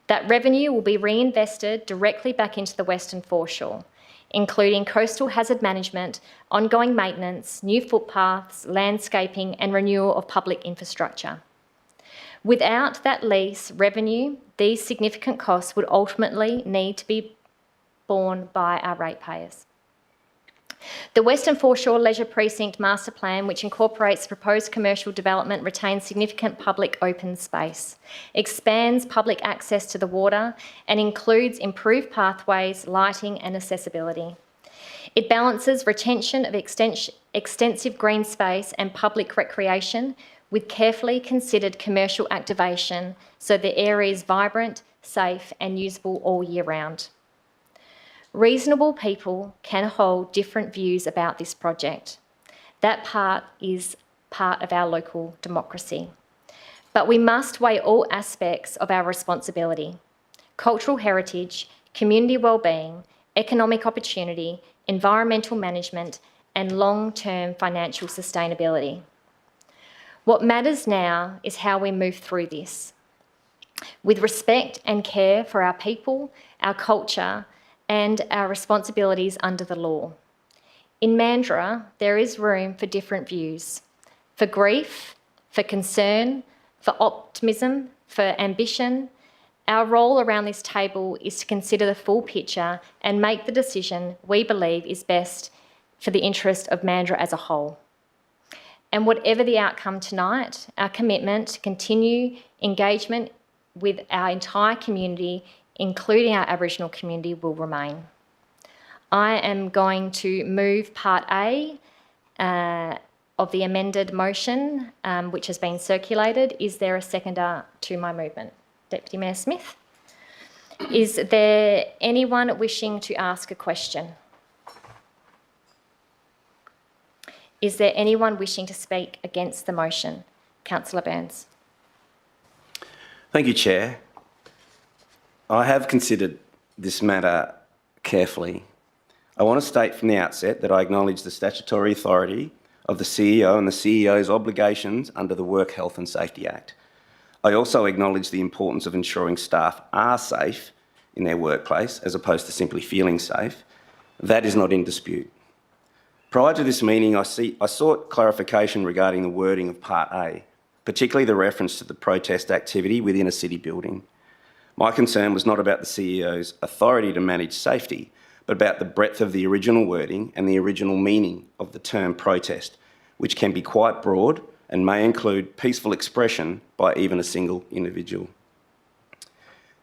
That revenue will be reinvested directly back into the Western Foreshore, including coastal hazard management, ongoing maintenance, new footpaths, landscaping and renewal of public infrastructure. Without that lease revenue, these significant costs would ultimately need to be borne by our ratepayers. The Western Foreshore Leisure Precinct Master Plan, which incorporates proposed commercial development, retains significant public open space, expands public access to the water, and includes improved pathways, lighting, and accessibility. It balances retention of extensive green space and public recreation with carefully considered commercial activation so the area is vibrant, safe, and usable all year round. Reasonable people can hold different views about this project. That part is part of our local democracy. But we must weigh all aspects of our responsibility: cultural heritage, community wellbeing, economic opportunity, environmental management, and long-term financial sustainability. What matters now is how we move through this, with respect and care for our people, our culture, and our responsibilities under the law. In Mandurah, there is room for different views, for grief, for concern, for optimism, for ambition. Our role around this table is to consider the full picture and make the decision we believe is best for the interest of Mandurah as a whole. And whatever the outcome tonight, our commitment to continue engagement with our entire community, including our Aboriginal community, will remain. I am going to move Part A of the amended motion, which has been circulated. Is there a seconder to my movement? Deputy Mayor Smith. Is there anyone wishing to ask a question? Is there anyone wishing to speak against the motion? Councillor Burns. Thank you, Chair. I have considered this matter carefully. I want to state from the outset that I acknowledge the statutory authority of the CEO and the CEO's obligations under the Work Health and Safety Act. I also acknowledge the importance of ensuring staff are safe in their workplace as opposed to simply feeling safe. That is not in dispute. Prior to this meeting, I sought clarification regarding the wording of Part A, particularly the reference to the protest activity within a city building. My concern was not about the CEO's authority to manage safety, but about the breadth of the original wording and the original meaning of the term protest, which can be quite broad and may include peaceful expression by even a single individual.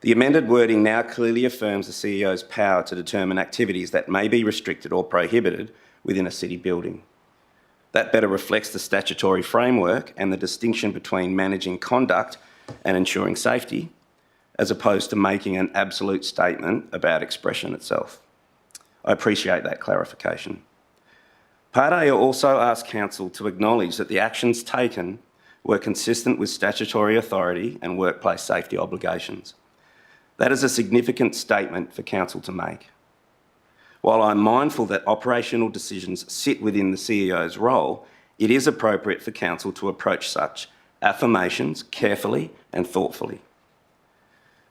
The amended wording now clearly affirms the CEO's power to determine activities that may be restricted or prohibited within a city building. That better reflects the statutory framework and the distinction between managing conduct and ensuring safety, as opposed to making an absolute statement about expression itself. I appreciate that clarification. Part A also asked Council to acknowledge that the actions taken were consistent with statutory authority and workplace safety obligations. That is a significant statement for Council to make. While I'm mindful that operational decisions sit within the CEO's role, it is appropriate for Council to approach such affirmations carefully and thoughtfully.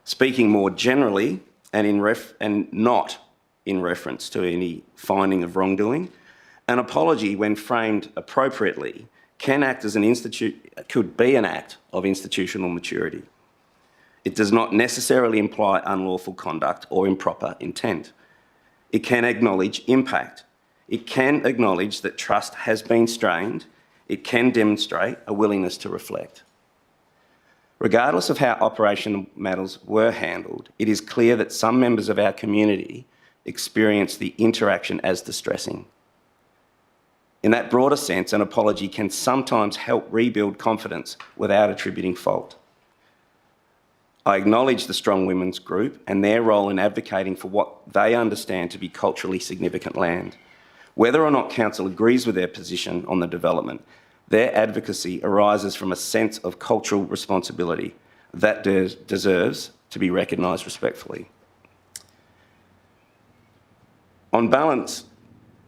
Speaking more generally and not in reference to any finding of wrongdoing, an apology, when framed appropriately, could be an act of institutional maturity. It does not necessarily imply unlawful conduct or improper intent. It can acknowledge impact. It can acknowledge that trust has been strained. It can demonstrate a willingness to reflect. Regardless of how operational matters were handled, it is clear that some members of our community experience the interaction as distressing. In that broader sense, an apology can sometimes help rebuild confidence without attributing fault. I acknowledge the Strong Women's Group and their role in advocating for what they understand to be culturally significant land. Whether or not Council agrees with their position on the development, their advocacy arises from a sense of cultural responsibility that deserves to be recognised respectfully. On balance,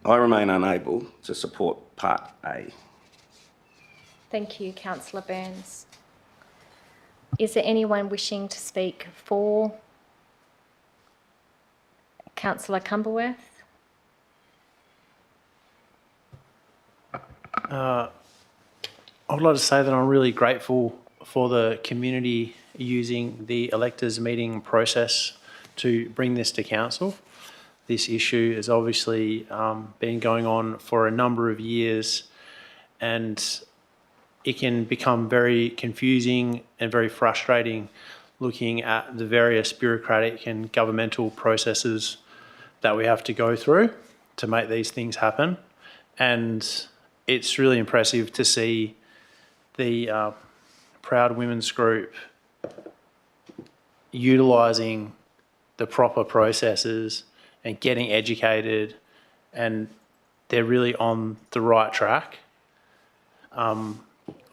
I remain unable to support Part A. Thank you, Councillor Burns. Is there anyone wishing to speak for Councillor Cumberworth? I would like to say that I'm really grateful for the community using the electors meeting process to bring this to Council. This issue has obviously been going on for a number of years, and it can become very confusing and very frustrating looking at the various bureaucratic and governmental processes that we have to go through to make these things happen. And it's really impressive to see the Proud Women's Group utilising the proper processes and getting educated, and they're really on the right track.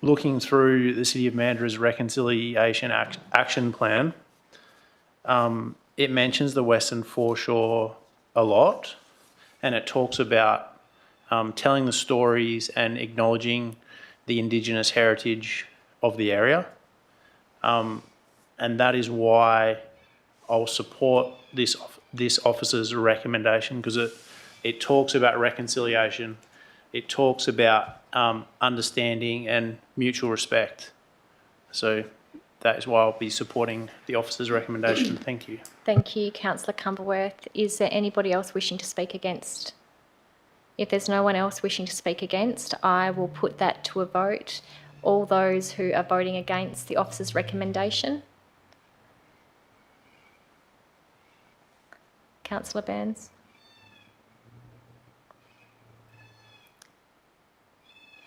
Looking through the City of Mandurah's Reconciliation Action Plan, it mentions the Western Foreshore a lot, and it talks about telling the stories and acknowledging the Indigenous heritage of the area. And that is why I'll support this officer's recommendation, because it talks about reconciliation, it talks about understanding and mutual respect. So that is why I'll be supporting the officer's recommendation. Thank you. Thank you, Councillor Cumberworth. Is there anybody else wishing to speak against? If there's no one else wishing to speak against, I will put that to a vote. All those who are voting against the officer's recommendation. Councillor Burns.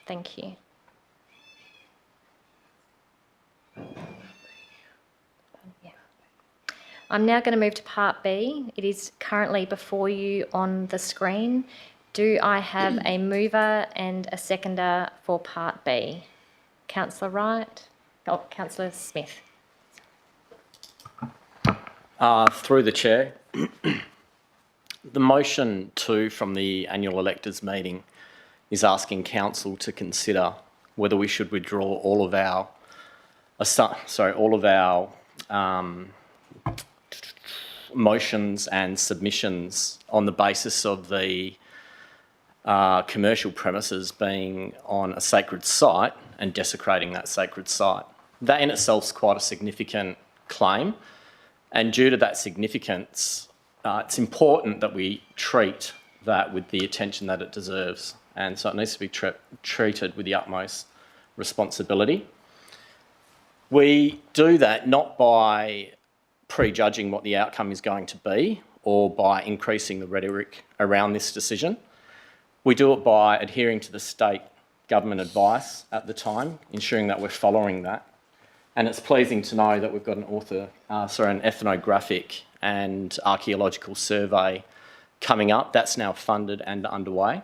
Thank you. I'm now going to move to Part B. It is currently before you on the screen. Do I have a mover and a seconder for Part B? Councillor Wright? Oh, Councillor Smith. Through the chair, the motion 2 from the annual electors meeting is asking council to consider whether we should withdraw all of our motions and submissions on the basis of the commercial premises being on a sacred site and desecrating that sacred site. That in itself is quite a significant claim, and due to that significance, it's important that we treat that with the attention that it deserves, and so it needs to be treated with the utmost responsibility. We do that not by prejudging what the outcome is going to be or by increasing the rhetoric around this decision. We do it by adhering to the state government advice at the time, ensuring that we're following that. And it's pleasing to know that we've got an ethnographic and archaeological survey coming up. That's now funded and underway.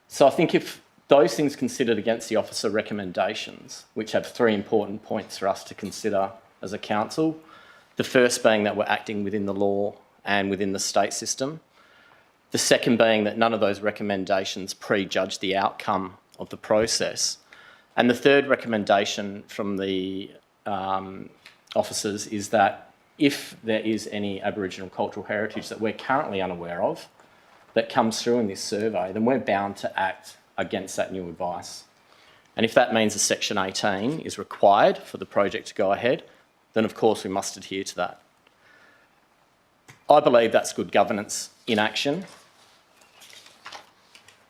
So I think if those things considered against the officer recommendations, which have 3 important points for us to consider as a council, the first being that we're acting within the law and within the state system. The second being that none of those recommendations prejudge the outcome of the process. And the third recommendation from the officers is that if there is any Aboriginal cultural heritage that we're currently unaware of that comes through in this survey, then we're bound to act against that new advice. And if that means a Section 18 is required for the project to go ahead, then of course we must adhere to that. I believe that's good governance in action.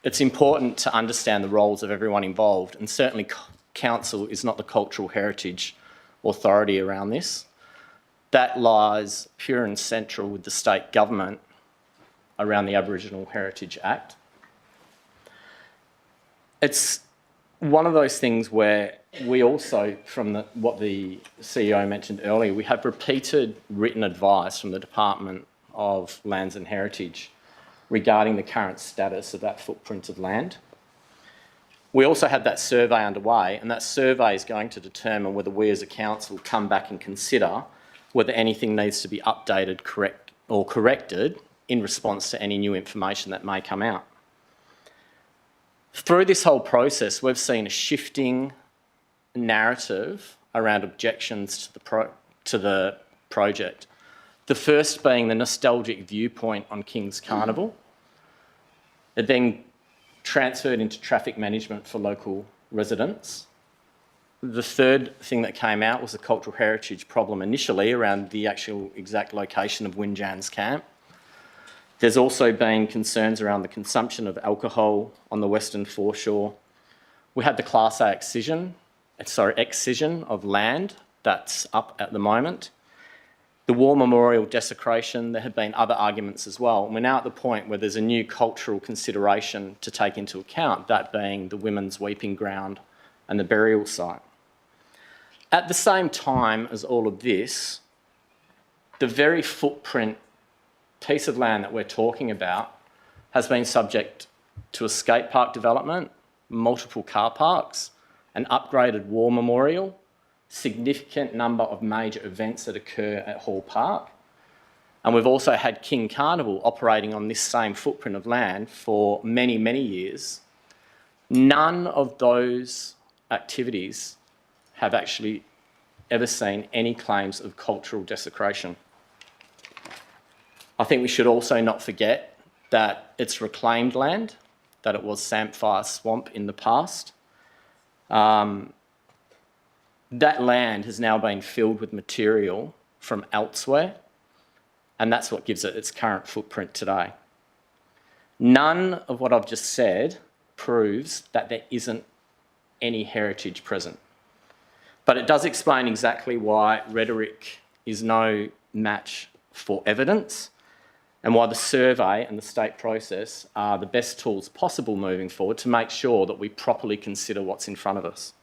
It's important to understand the roles of everyone involved, and certainly council is not the cultural heritage authority around this. That lies pure and central with the state government around the Aboriginal Heritage Act. It's one of those things where we also, from what the CEO mentioned earlier, we have repeated written advice from the Department of Lands and Heritage regarding the current status of that footprint of land. We also have that survey underway, and that survey is going to determine whether we as a council come back and consider whether anything needs to be updated, corrected in response to any new information that may come out. Through this whole process, we've seen a shifting narrative around objections to the project. The first being the nostalgic viewpoint on King's Carnival. It then transferred into traffic management for local residents. The third thing that came out was a cultural heritage problem initially around the actual exact location of Winjan's camp. There's also been concerns around the consumption of alcohol on the western foreshore. We had the Class A excision of land that's up at the moment. The War Memorial desecration, there have been other arguments as well. And we're now at the point where there's a new cultural consideration to take into account, that being the women's weeping ground and the burial site. At the same time as all of this, the very footprint piece of land that we're talking about has been subject to a skate park development, multiple car parks, an upgraded war memorial, significant number of major events that occur at Hall Park. And we've also had King Carnival operating on this same footprint of land for many, many years, None of those activities have actually ever seen any claims of cultural desecration. I think we should also not forget that it's reclaimed land, that it was Samphire Swamp in the past. That land has now been filled with material from elsewhere, and that's what gives it its current footprint today. None of what I've just said proves that there isn't any heritage present. But it does explain exactly why rhetoric is no match for evidence, and why the survey and the state process are the best tools possible moving forward to make sure that we properly consider what's in front of us.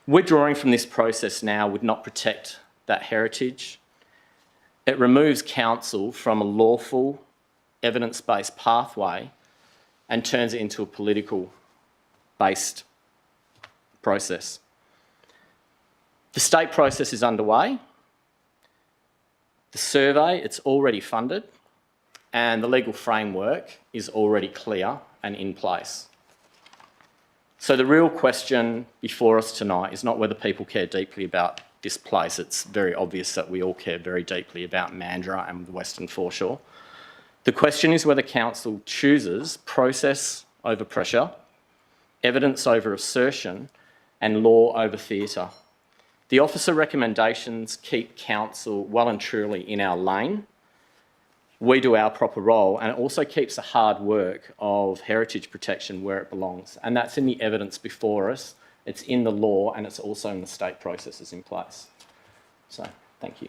Withdrawing from this process now would not protect that heritage. It removes council from a lawful, evidence-based pathway and turns it into a political-based process. The state process is underway. The survey, it's already funded, and the legal framework is already clear and in place. So the real question before us tonight is not whether people care deeply about this place. It's very obvious that we all care very deeply about Mandurah and the Western Foreshore. The question is whether council chooses process over pressure, evidence over assertion, and law over theatre. The officer recommendations keep council well and truly in our lane. We do our proper role, and it also keeps the hard work of heritage protection where it belongs. And that's in the evidence before us, it's in the law, and it's also in the state processes in place. So, thank you.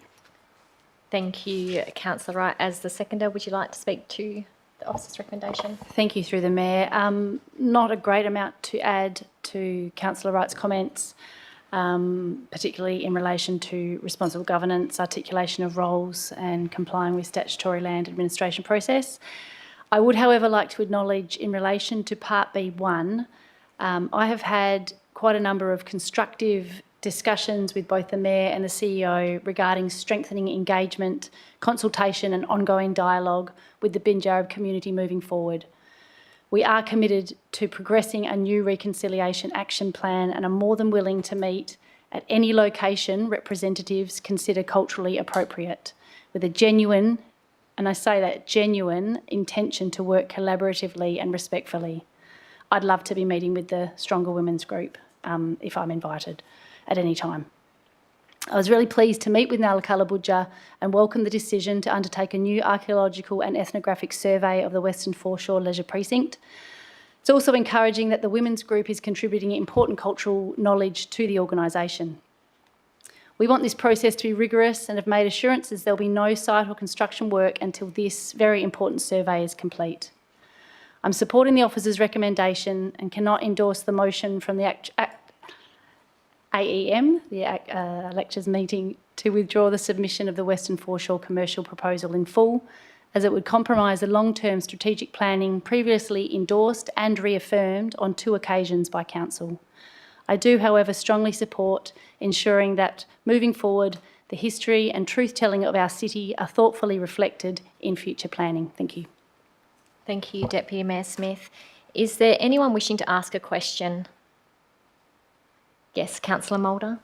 Thank you, Councillor Wright. As the seconder, would you like to speak to the officer's recommendation? Thank you, through the Mayor. Not a great amount to add to Councillor Wright's comments, particularly in relation to responsible governance, articulation of roles and complying with statutory land administration process. I would, however, like to acknowledge in relation to Part B1, I have had quite a number of constructive discussions with both the Mayor and the CEO regarding strengthening engagement, consultation and ongoing dialogue with the Binjarra community moving forward. We are committed to progressing a new reconciliation action plan and are more than willing to meet at any location representatives consider culturally appropriate, with a genuine, and I say that, genuine intention to work collaboratively and respectfully. I'd love to be meeting with the Stronger Women's Group if I'm invited at any time. I was really pleased to meet with Nalakala Budja and welcome the decision to undertake a new archaeological and ethnographic survey of the Western Foreshore Leisure Precinct. It's also encouraging that the Women's Group is contributing important cultural knowledge to the organisation. We want this process to be rigorous and have made assurances there'll be no site or construction work until this very important survey is complete. I'm supporting the officer's recommendation and cannot endorse the motion from the AEM, the lectures meeting, to withdraw the submission of the Western Foreshore commercial proposal in full, as it would compromise the long-term strategic planning previously endorsed and reaffirmed on 2 occasions by Council. I do, however, strongly support ensuring that, moving forward, the history and truth-telling of our city are thoughtfully reflected in future planning. Thank you. Thank you, Deputy Mayor Smith. Is there anyone wishing to ask a question? Yes, Councillor Mulder.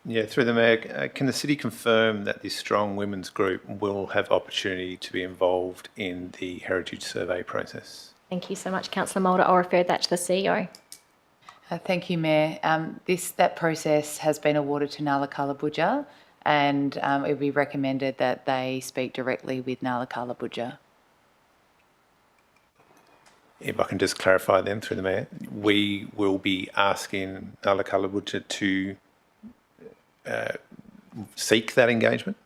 Yeah, through the Mayor, can the City confirm that this Strong Women's Group will have opportunity to be involved in the Heritage Survey process? Thank you so much, Councillor Mulder. I'll refer that to the CEO. Thank you, Mayor. That process has been awarded to Nalakala Budja, and it would be recommended that they speak directly with Nalakala Budja. If I can just clarify then through the Mayor, we will be asking Nalakala Budja to seek that engagement?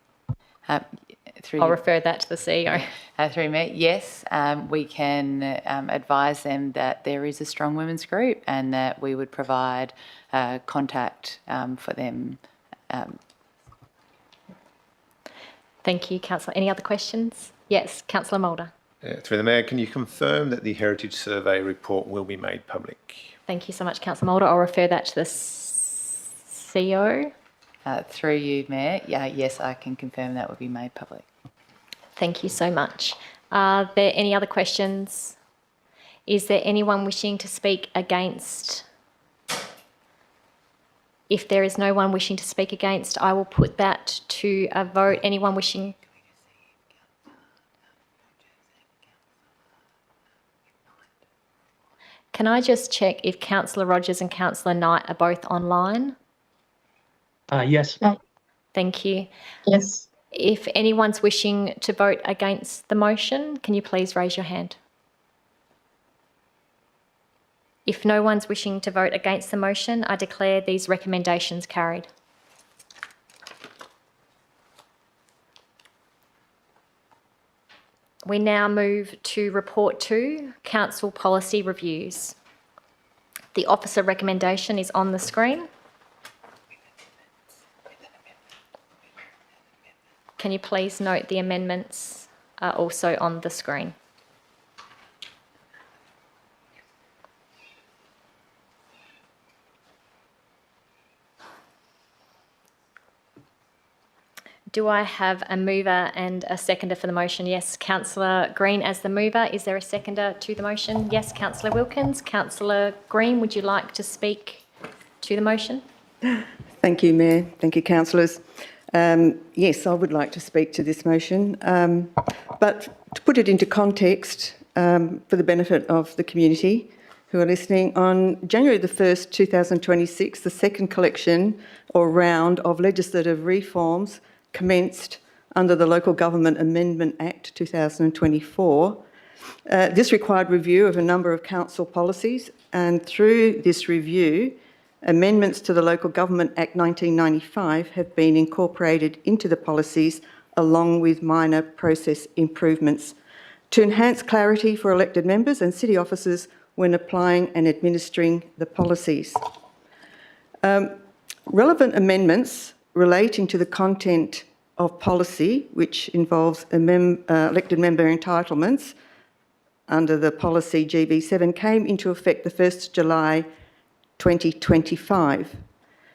I'll refer that to the CEO. Through me, yes, we can advise them that there is a Strong Women's Group and that we would provide contact for them. Thank you, Councillor. Any other questions? Yes, Councillor Mulder. Through the Mayor, can you confirm that the Heritage Survey report will be made public? Thank you so much, Councillor Mulder. I'll refer that to the CEO. Through you, Mayor, yes, I can confirm that will be made public. Thank you so much. Are there any other questions? Is there anyone wishing to speak against? If there is no one wishing to speak against, I will put that to a vote. Anyone wishing? Can I just check if Councillor Rogers and Councillor Knight are both online? Yes. Thank you. Yes. If anyone's wishing to vote against the motion, can you please raise your hand? If no one's wishing to vote against the motion, I declare these recommendations carried. We now move to Report 2, Council Policy Reviews. The officer recommendation is on the screen. Can you please note the amendments are also on the screen? Do I have a mover and a seconder for the motion? Yes, Councillor Green as the mover. Is there a seconder to the motion? Yes, Councillor Wilkins. Councillor Green, would you like to speak to the motion? Thank you, Mayor. Thank you, councillors. Yes, I would like to speak to this motion, but to put it into context for the benefit of the community who are listening, on January the 1st, 2026, the second collection or round of legislative reforms commenced under the Local Government Amendment Act 2024. This required review of a number of council policies, and through this review, amendments to the Local Government Act 1995 have been incorporated into the policies along with minor process improvements to enhance clarity for elected members and city officers when applying and administering the policies. Relevant amendments relating to the content of policy, which involves elected member entitlements under the policy GB7, came into effect the 1st July 2025.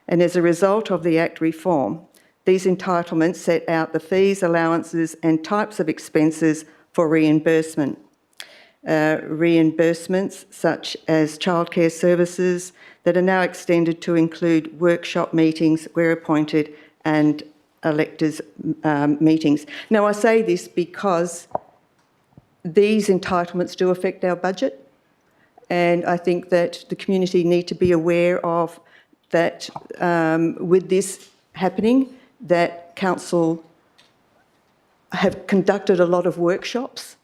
And as a result of the Act reform, these entitlements set out the fees, allowances and types of expenses for reimbursement. Reimbursements such as childcare services that are now extended to include workshop meetings where appointed and electors' meetings. Now, I say this because these entitlements do affect our budget, and I think that the community need to be aware of that with this happening, that council have conducted a lot of workshops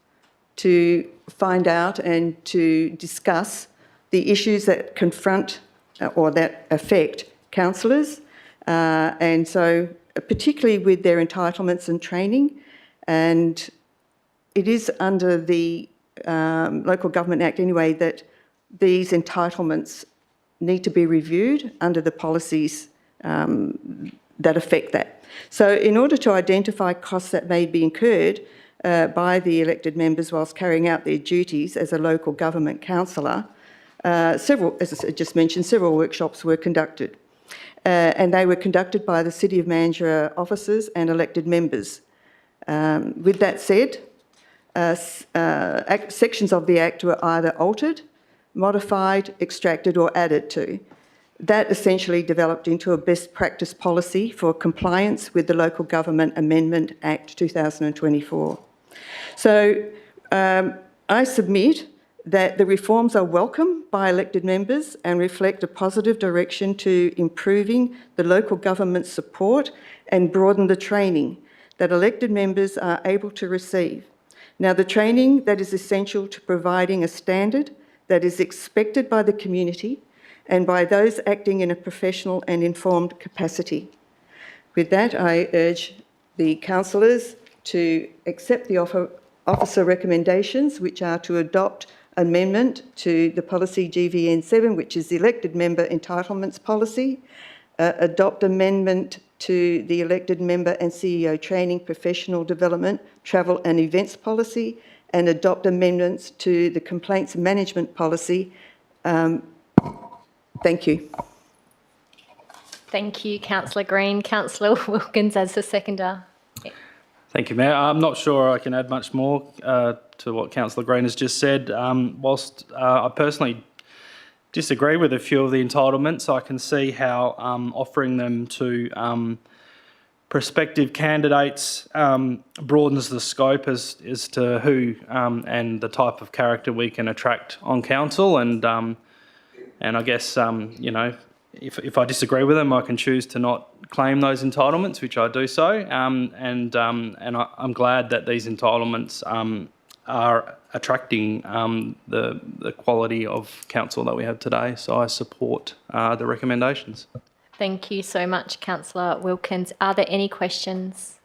to find out and to discuss the issues that confront or that affect councillors, and so particularly with their entitlements and training. And it is under the Local Government Act anyway that these entitlements need to be reviewed under the policies that affect that. So in order to identify costs that may be incurred by the elected members whilst carrying out their duties as a local government councillor, several, as I just mentioned, several workshops were conducted. And they were conducted by the City of Mandurah officers and elected members. With that said, sections of the Act were either altered, modified, extracted or added to. That essentially developed into a best practice policy for compliance with the Local Government Amendment Act 2024. So I submit that the reforms are welcome by elected members and reflect a positive direction to improving the local government support and broaden the training that elected members are able to receive. Now, the training that is essential to providing a standard that is expected by the community and by those acting in a professional and informed capacity. With that, I urge the councillors to accept the officer recommendations, which are to adopt amendment to the policy GVN7, which is the elected member entitlements policy, adopt amendment to the elected member and CEO training, professional development, travel and events policy, and adopt amendments to the complaints management policy. Thank you. Thank you, Councillor Green. Councillor Wilkins as the seconder. Thank you, Mayor. I'm not sure I can add much more to what Councillor Green has just said. Whilst I personally disagree with a few of the entitlements, I can see how offering them to prospective candidates broadens the scope as to who and the type of character we can attract on council. And I guess, you know, if I disagree with them, I can choose to not claim those entitlements, which I do so. And I'm glad that these entitlements are attracting the quality of council that we have today. So I support the recommendations. Thank you so much, Councillor Wilkins. Are there any questions?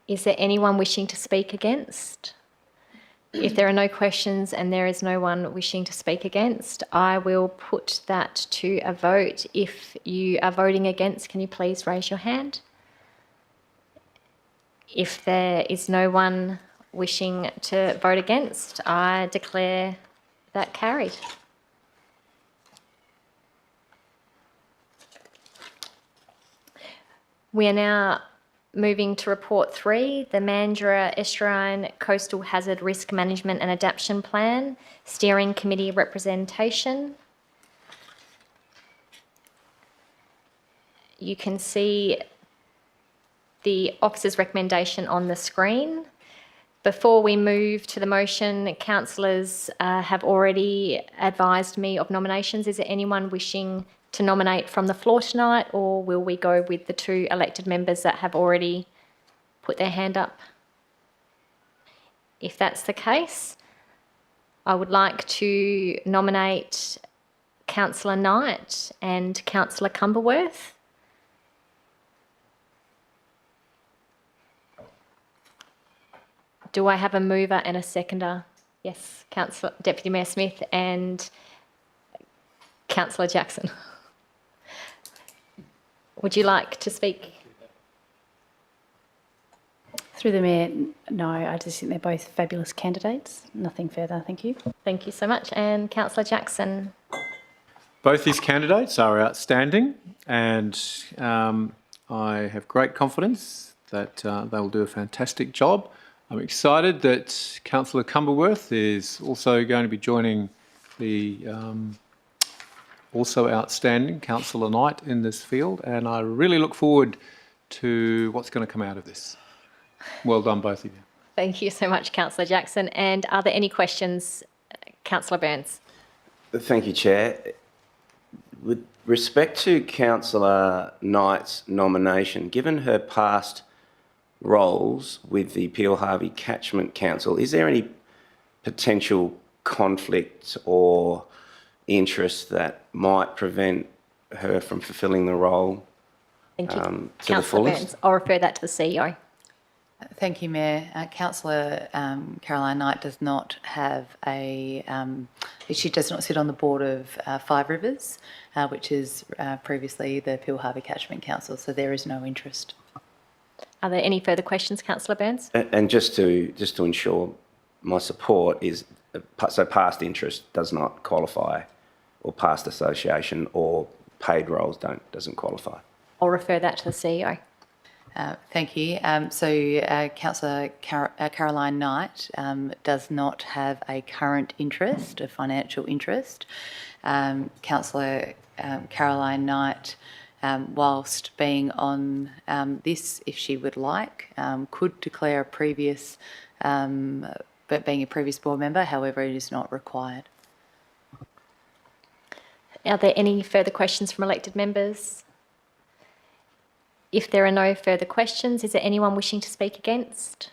Is there anyone wishing to speak against? If there are no questions and there is no one wishing to speak against, I will put that to a vote. If you are voting against, can you please raise your hand? If there is no one wishing to vote against, I declare that carried. We are now moving to report 3, the Mandurah Estuarine Coastal Hazard Risk Management and Adaptation Plan, Steering Committee representation. You can see the officer's recommendation on the screen. Before we move to the motion, councillors have already advised me of nominations. Is there anyone wishing to nominate from the floor tonight, or will we go with the 2 elected members that have already put their hand up? If that's the case, I would like to nominate Councillor Knight and Councillor Cumberworth. Do I have a mover and a seconder? Yes, Deputy Mayor Smith and Councillor Jackson. Would you like to speak? Through the Mayor, no, I just think they're both fabulous candidates. Nothing further, thank you. Thank you so much. And Councillor Jackson. Both these candidates are outstanding, and I have great confidence that they will do a fantastic job. I'm excited that Councillor Cumberworth is also going to be joining the also outstanding Councillor Knight in this field, and I really look forward to what's going to come out of this. Well done, both of you. Thank you so much, Councillor Jackson. And are there any questions, Councillor Burns? Thank you, Chair. With respect to Councillor Knight's nomination, given her past roles with the Peel Harvey Catchment Council, is there any potential conflict or interest that might prevent her from fulfilling the role Thank you, to the Councillor fullest? Burns. I'll refer that to the CEO. Thank you, Mayor. Councillor Caroline Knight does not have a, she does not sit on the board of Five Rivers, which is previously the Peel Harvey Catchment Council, so there is no interest. Are there any further questions, Councillor Burns? And just to ensure my support is, so past interest does not qualify, or past association or paid roles doesn't qualify. I'll refer that to the CEO. Thank you. Councillor Caroline Knight does not have a current interest, a financial interest. Councillor Caroline Knight, whilst being on this, if she would like, could declare a previous, but being a previous board member, however, it is not required. Are there any further questions from elected members? If there are no further questions, is there anyone wishing to speak against?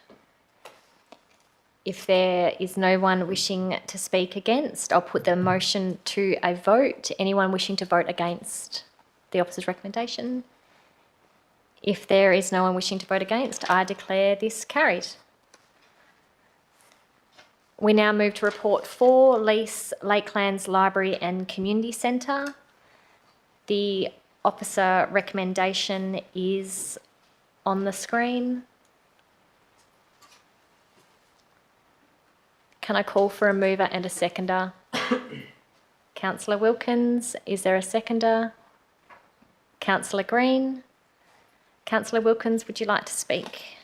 If there is no one wishing to speak against, I'll put the motion to a vote. Anyone wishing to vote against the officer's recommendation? If there is no one wishing to vote against, I declare this carried. We now move to report 4, lease Lakelands Library and Community Centre. The officer recommendation is on the screen. Can I call for a mover and a seconder? Councillor Wilkins, is there a seconder? Councillor Green? Councillor Wilkins, would you like to speak?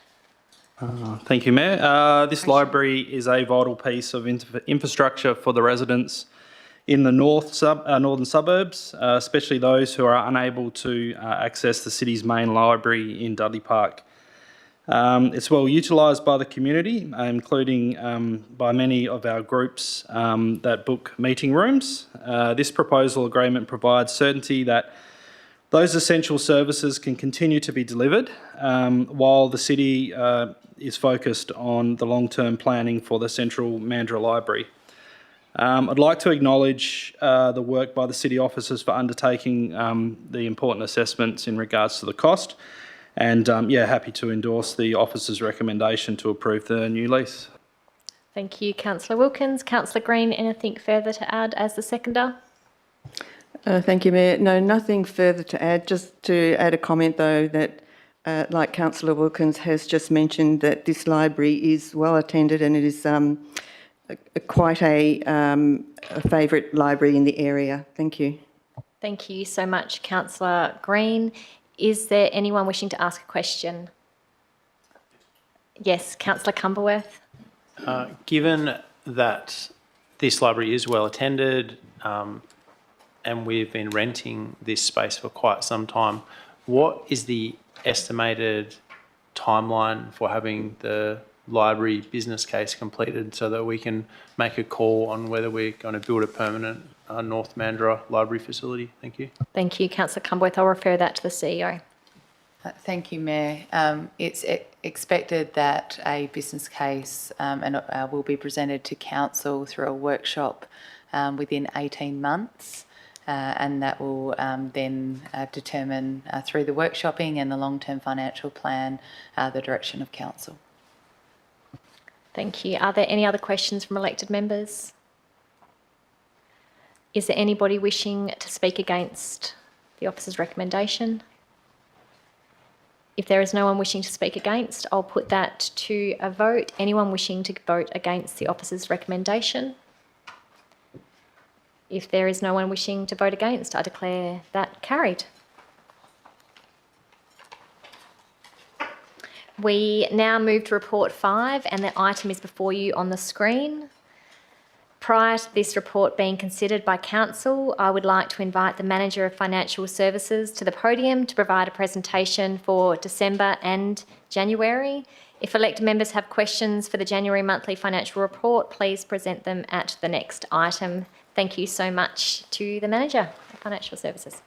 Thank you, Mayor. This library is a vital piece of infrastructure for the residents in the northern suburbs, especially those who are unable to access the city's main library in Dudley Park. It's well utilised by the community, including by many of our groups that book meeting rooms. This proposal agreement provides certainty that those essential services can continue to be delivered while the city is focused on the long-term planning for the Central Mandurah Library. I'd like to acknowledge the work by the city officers for undertaking the important assessments in regards to the cost, and happy to endorse the officers' recommendation to approve the new lease. Thank you, Councillor Wilkins. Councillor Green, anything further to add as the seconder? Thank you, Mayor. No, nothing further to add. Just to add a comment, though, that like Councillor Wilkins has just mentioned, that this library is well attended and it is quite a favourite library in the area. Thank you. Thank you so much, Councillor Green. Is there anyone wishing to ask a question? Yes, Councillor Cumberworth. Given that this library is well attended and we've been renting this space for quite some time, what is the estimated timeline for having the library business case completed so that we can make a call on whether we're going to build a permanent North Mandurah library facility? Thank you. Thank you, Councillor Cumberworth. I'll refer that to the CEO. Thank you, Mayor. It's expected that a business case will be presented to Council through a workshop within 18 months. And that will then determine through the workshopping and the long-term financial plan the direction of Council. Thank you. Are there any other questions from elected members? Is there anybody wishing to speak against the officer's recommendation? If there is no one wishing to speak against, I'll put that to a vote. Anyone wishing to vote against the officer's recommendation? If there is no one wishing to vote against, I declare that carried. We now move to report 5, and the item is before you on the screen. Prior to this report being considered by Council, I would like to invite the Manager of Financial Services to the podium to provide a presentation for December and January. If elected members have questions for the January monthly financial report, please present them at the next item. Thank you so much to the Manager of Financial Services.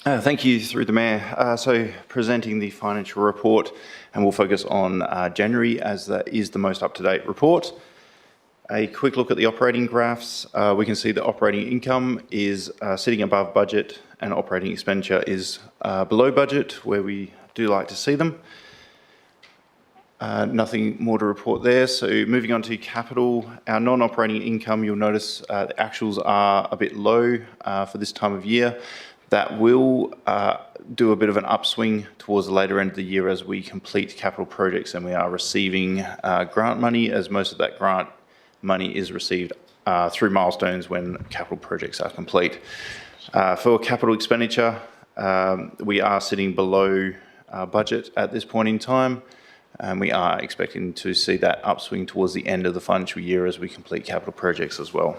Thank you, through the Mayor. So presenting the financial report, and we'll focus on January as that is the most up-to-date report. A quick look at the operating graphs. We can see the operating income is sitting above budget and operating expenditure is below budget, where we do like to see them. Nothing more to report there. So moving on to capital, our non-operating income, you'll notice the actuals are a bit low for this time of year. That will do a bit of an upswing towards the later end of the year as we complete capital projects and we are receiving grant money, as most of that grant money is received through milestones when capital projects are complete. For capital expenditure, we are sitting below budget at this point in time, and we are expecting to see that upswing towards the end of the financial year as we complete capital projects as well.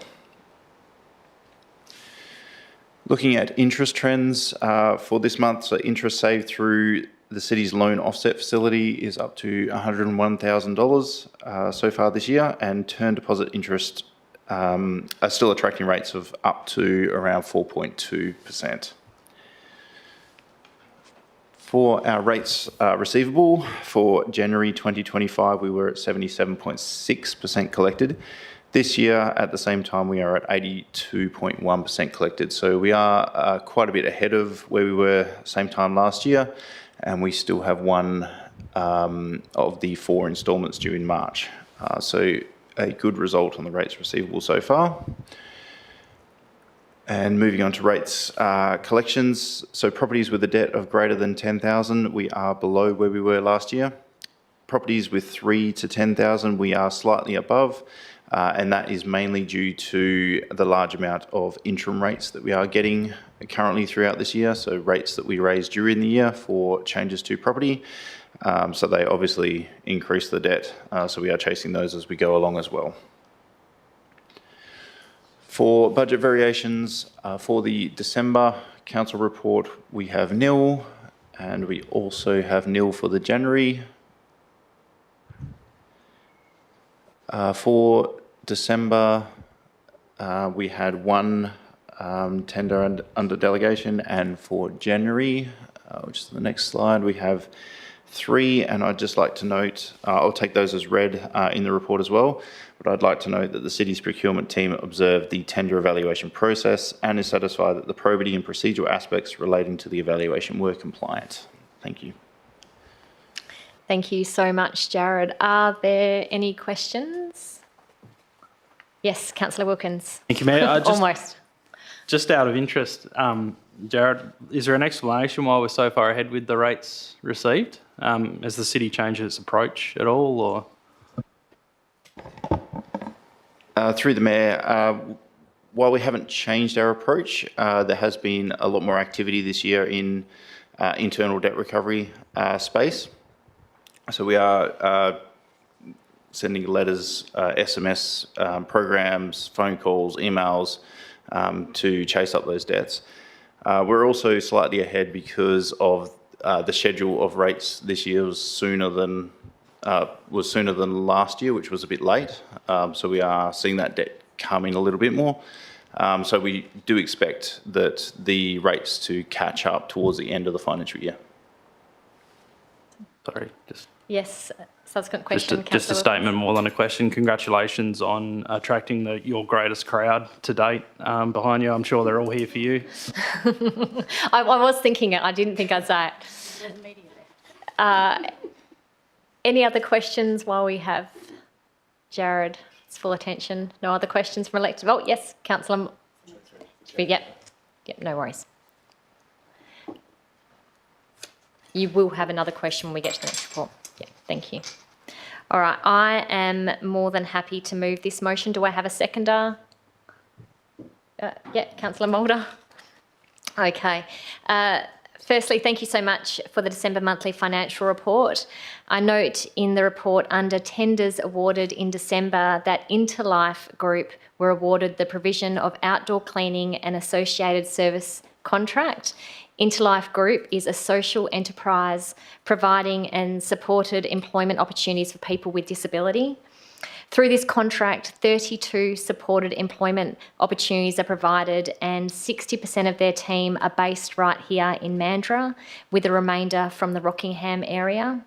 Looking at interest trends for this month, so interest saved through the city's loan offset facility is up to $101,000 so far this year, and term deposit interest are still attracting rates of up to around 4.2%. For our rates receivable for January 2025, we were at 77.6% collected. This year, at the same time, we are at 82.1% collected. So we are quite a bit ahead of where we were same time last year, and we still have one of the 4 instalments due in March. So a good result on the rates receivable so far. And moving on to rates collections. So properties with a debt of greater than $10,000, we are below where we were last year. Properties with 3 to 10,000, we are slightly above. And that is mainly due to the large amount of interim rates that we are getting currently throughout this year. So rates that we raised during the year for changes to property. So they obviously increased the debt, so we are chasing those as we go along as well. For budget variations, for the December council report, we have nil, and we also have nil for the January. For December, we had one tender under delegation, and for January, which is the next slide, we have 3, and I'd just like to note, I'll take those as read in the report as well, but I'd like to note that the city's procurement team observed the tender evaluation process and is satisfied that the probity and procedural aspects relating to the evaluation were compliant. Thank you. Thank you so much, Jared. Are there any questions? Yes, Councillor Wilkins. Thank you, Mayor. Almost. Just out of interest, Jared, is there an explanation why we're so far ahead with the rates received? Has the city changed its approach at all, or? Through the Mayor, while we haven't changed our approach, there has been a lot more activity this year in internal debt recovery space. So we are sending letters, SMS programs, phone calls, emails to chase up those debts. We're also slightly ahead because of the schedule of rates this year was sooner than last year, which was a bit late. So we are seeing that debt come in a little bit more. So we do expect that the rates to catch up towards the end of the financial year. Sorry, just... Yes, subsequent question. Just a statement more than a question. Congratulations on attracting your greatest crowd to date behind you. I'm sure they're all here for you. I was thinking it. I didn't think I'd say it. Any other questions while we have Jared's full attention? No other questions from elected? Oh, yes, Councillor. Yep, no worries. You will have another question when we get to the next report. Yeah, thank you. All right, I am more than happy to move this motion. Do I have a seconder? Yeah, Councillor Mulder. Okay. Firstly, thank you so much for the December monthly financial report. I note in the report under tenders awarded in December that Interlife Group were awarded the provision of outdoor cleaning and associated service contract. Interlife Group is a social enterprise providing and supported employment opportunities for people with disability. Through this contract, 32 supported employment opportunities are provided, and 60% of their team are based right here in Mandurah, with the remainder from the Rockingham area.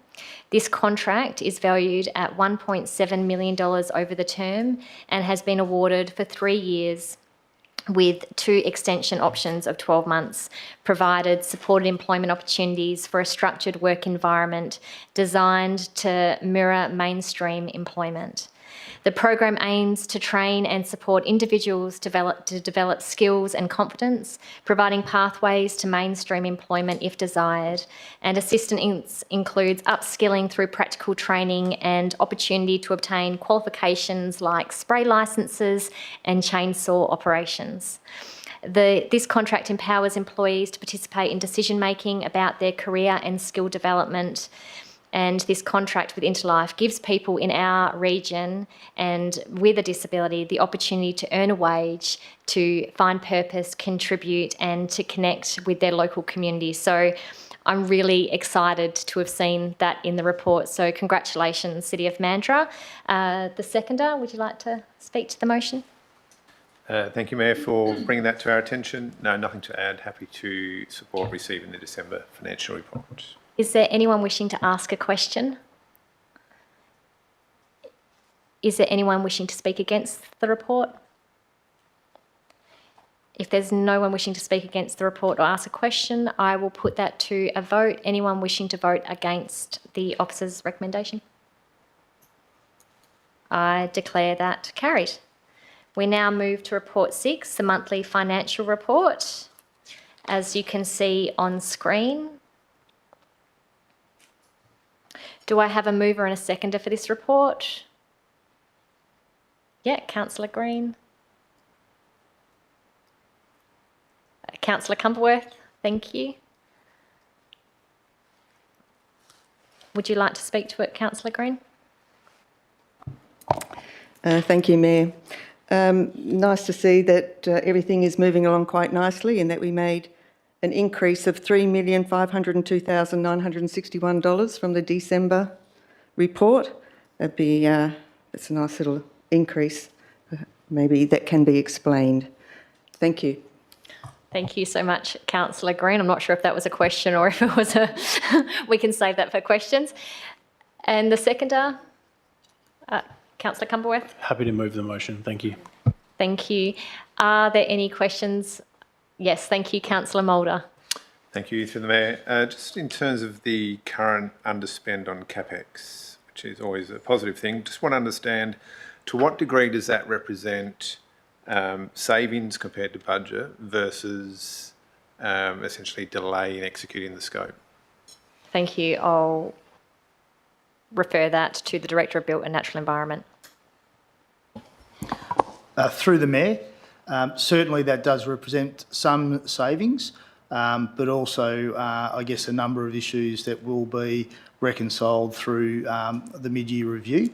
This contract is valued at $1.7 million over the term and has been awarded for 3 years, with 2 extension options of 12 months, provided supported employment opportunities for a structured work environment designed to mirror mainstream employment. The program aims to train and support individuals to develop skills and confidence, providing pathways to mainstream employment if desired, and assistance includes upskilling through practical training and opportunity to obtain qualifications like spray licences and chainsaw operations. This contract empowers employees to participate in decision-making about their career and skill development. And this contract with Interlife gives people in our region and with a disability the opportunity to earn a wage, to find purpose, contribute, and to connect with their local community. So I'm really excited to have seen that in the report. So congratulations, City of Mandurah. The seconder, would you like to speak to the motion? Thank you, Mayor, for bringing that to our attention. No, nothing to add. Happy to support receiving the December financial report. Is there anyone wishing to ask a question? Is there anyone wishing to speak against the report? If there's no one wishing to speak against the report or ask a question, I will put that to a vote. Anyone wishing to vote against the officer's recommendation? I declare that carried. We now move to report 6, the monthly financial report. As you can see on screen, do I have a mover and a seconder for this report? Yeah, Councillor Green. Councillor Cumberworth, thank you. Would you like to speak to it, Councillor Green? Thank you, Mayor. Nice to see that everything is moving along quite nicely and that we made an increase of $3,502,961 from the December report. That's a nice little increase. Maybe that can be explained. Thank you. Thank you so much, Councillor Green. I'm not sure if that was a question or if it was a... we can save that for questions. And the seconder, Councillor Cumberworth. Happy to move the motion. Thank you. Thank you. Are there any questions? Yes, thank you, Councillor Mulder. Thank you, through the Mayor. Just in terms of the current underspend on CapEx, which is always a positive thing, just want to understand to what degree does that represent savings compared to budget versus essentially delay in executing the scope? Thank you. I'll refer that to the Director of Built and Natural Environment. Through the Mayor, certainly that does represent some savings, but also, I guess, a number of issues that will be reconciled through the mid-year review.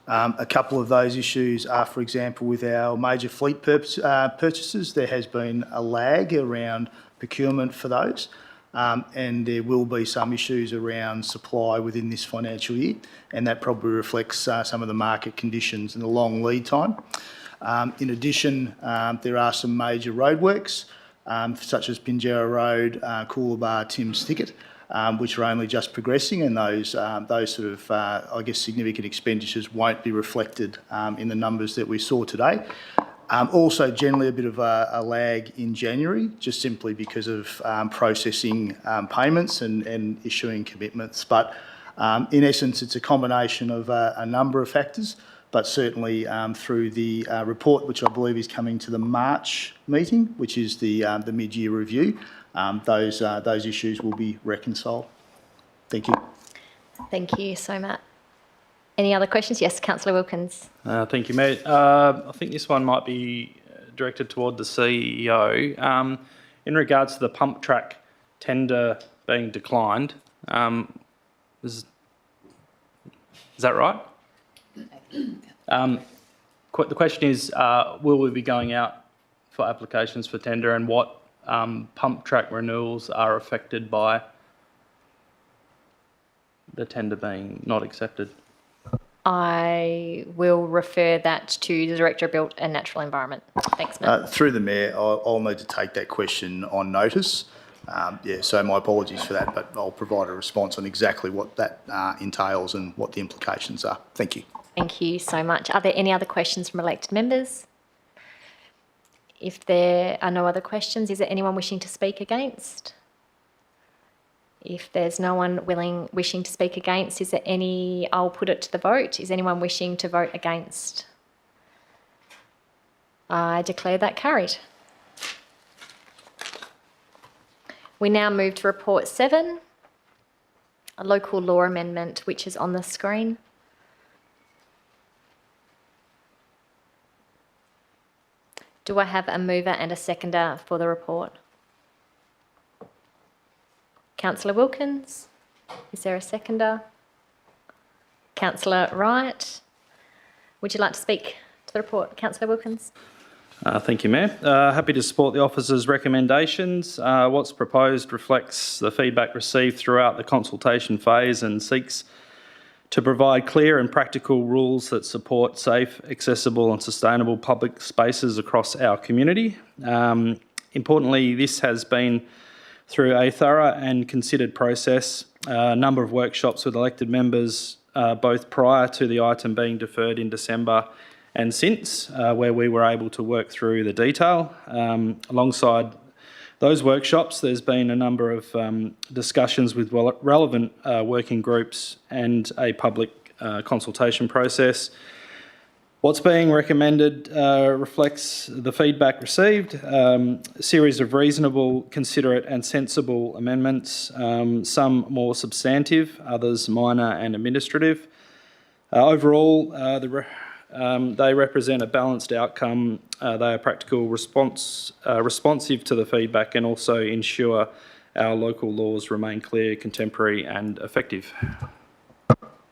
A couple of those issues are, for example, with our major fleet purchases, there has been a lag around procurement for those, and there will be some issues around supply within this financial year, and that probably reflects some of the market conditions and the long lead time. In addition, there are some major roadworks, such as Pinjarra Road, Coolabah, Tim's Thicket, which are only just progressing, and those sort of, I guess, significant expenditures won't be reflected in the numbers that we saw today. Also, generally a bit of a lag in January, just simply because of processing payments and issuing commitments. But in essence, it's a combination of a number of factors, but certainly through the report, which I believe is coming to the March meeting, which is the mid-year review, those issues will be reconciled. Thank you. Thank you so much. Any other questions? Yes, Councillor Wilkins. Thank you, Mayor. I think this one might be directed toward the CEO. In regards to the pump track tender being declined, is that right? The question is, will we be going out for applications for tender, and what pump track renewals are affected by the tender being not accepted? I will refer that to the Director of Built and Natural Environment. Thanks, Matt. Through the Mayor, I'll need to take that question on notice. So my apologies for that, but I'll provide a response on exactly what that entails and what the implications are. Thank you. Thank you so much. Are there any other questions from elected members? If there are no other questions, is there anyone wishing to speak against? If there's no one wishing to speak against, is there any... I'll put it to the vote. Is anyone wishing to vote against? I declare that carried. We now move to Report 7, a local law amendment, which is on the screen. Do I have a mover and a seconder for the report? Councillor Wilkins, is there a seconder? Councillor Wright, would you like to speak to the report? Councillor Wilkins. Thank you, Mayor. Happy to support the officer's recommendations. What's proposed reflects the feedback received throughout the consultation phase and seeks to provide clear and practical rules that support safe, accessible and sustainable public spaces across our community. Importantly, this has been through a thorough and considered process, a number of workshops with elected members, both prior to the item being deferred in December and since, where we were able to work through the detail. Alongside those workshops, there's been a number of discussions with relevant working groups and a public consultation process. What's being recommended reflects the feedback received, a series of reasonable, considerate and sensible amendments, some more substantive, others minor and administrative. Overall, they represent a balanced outcome. They are practical, responsive to the feedback, and also ensure our local laws remain clear, contemporary and effective.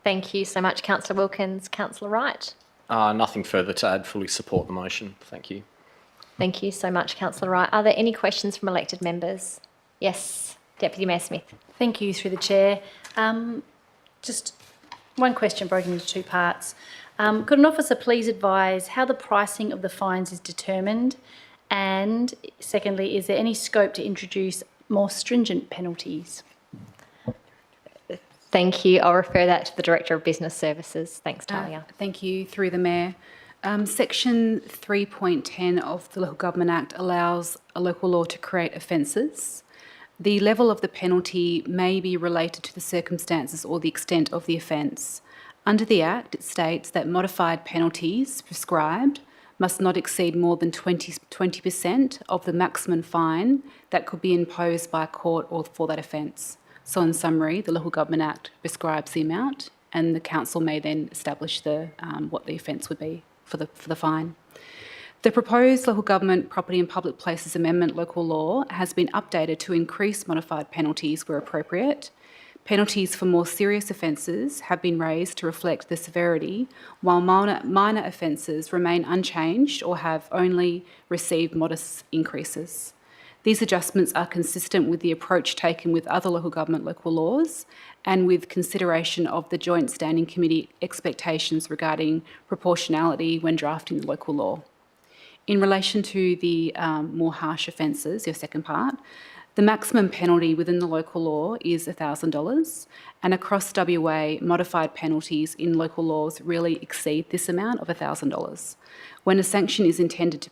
Thank you so much, Councillor Wilkins. Councillor Wright. Nothing further to add. Fully support the motion. Thank you. Thank you so much, Councillor Wright. Are there any questions from elected members? Yes, Deputy Mayor Smith. Thank you, through the chair. Just one question broken into two parts. Could an officer please advise how the pricing of the fines is determined? And secondly, is there any scope to introduce more stringent penalties? Thank you. I'll refer that to the Director of Business Services. Thanks, Talia. Thank you, through the Mayor. Section 3.10 of the Local Government Act allows a local law to create offences. The level of the penalty may be related to the circumstances or the extent of the offence. Under the Act, it states that modified penalties prescribed must not exceed more than 20% of the maximum fine that could be imposed by a court or for that offence. So in summary, the Local Government Act prescribes the amount and the council may then establish what the offence would be for the fine. The proposed Local Government Property and Public Places Amendment local law has been updated to increase modified penalties where appropriate. Penalties for more serious offences have been raised to reflect the severity, while minor offences remain unchanged or have only received modest increases. These adjustments are consistent with the approach taken with other local government local laws and with consideration of the Joint Standing Committee expectations regarding proportionality when drafting the local law. In relation to the more harsh offences, your second part, the maximum penalty within the local law is $1,000, and across WA, modified penalties in local laws really exceed this amount of $1,000. When a sanction is intended to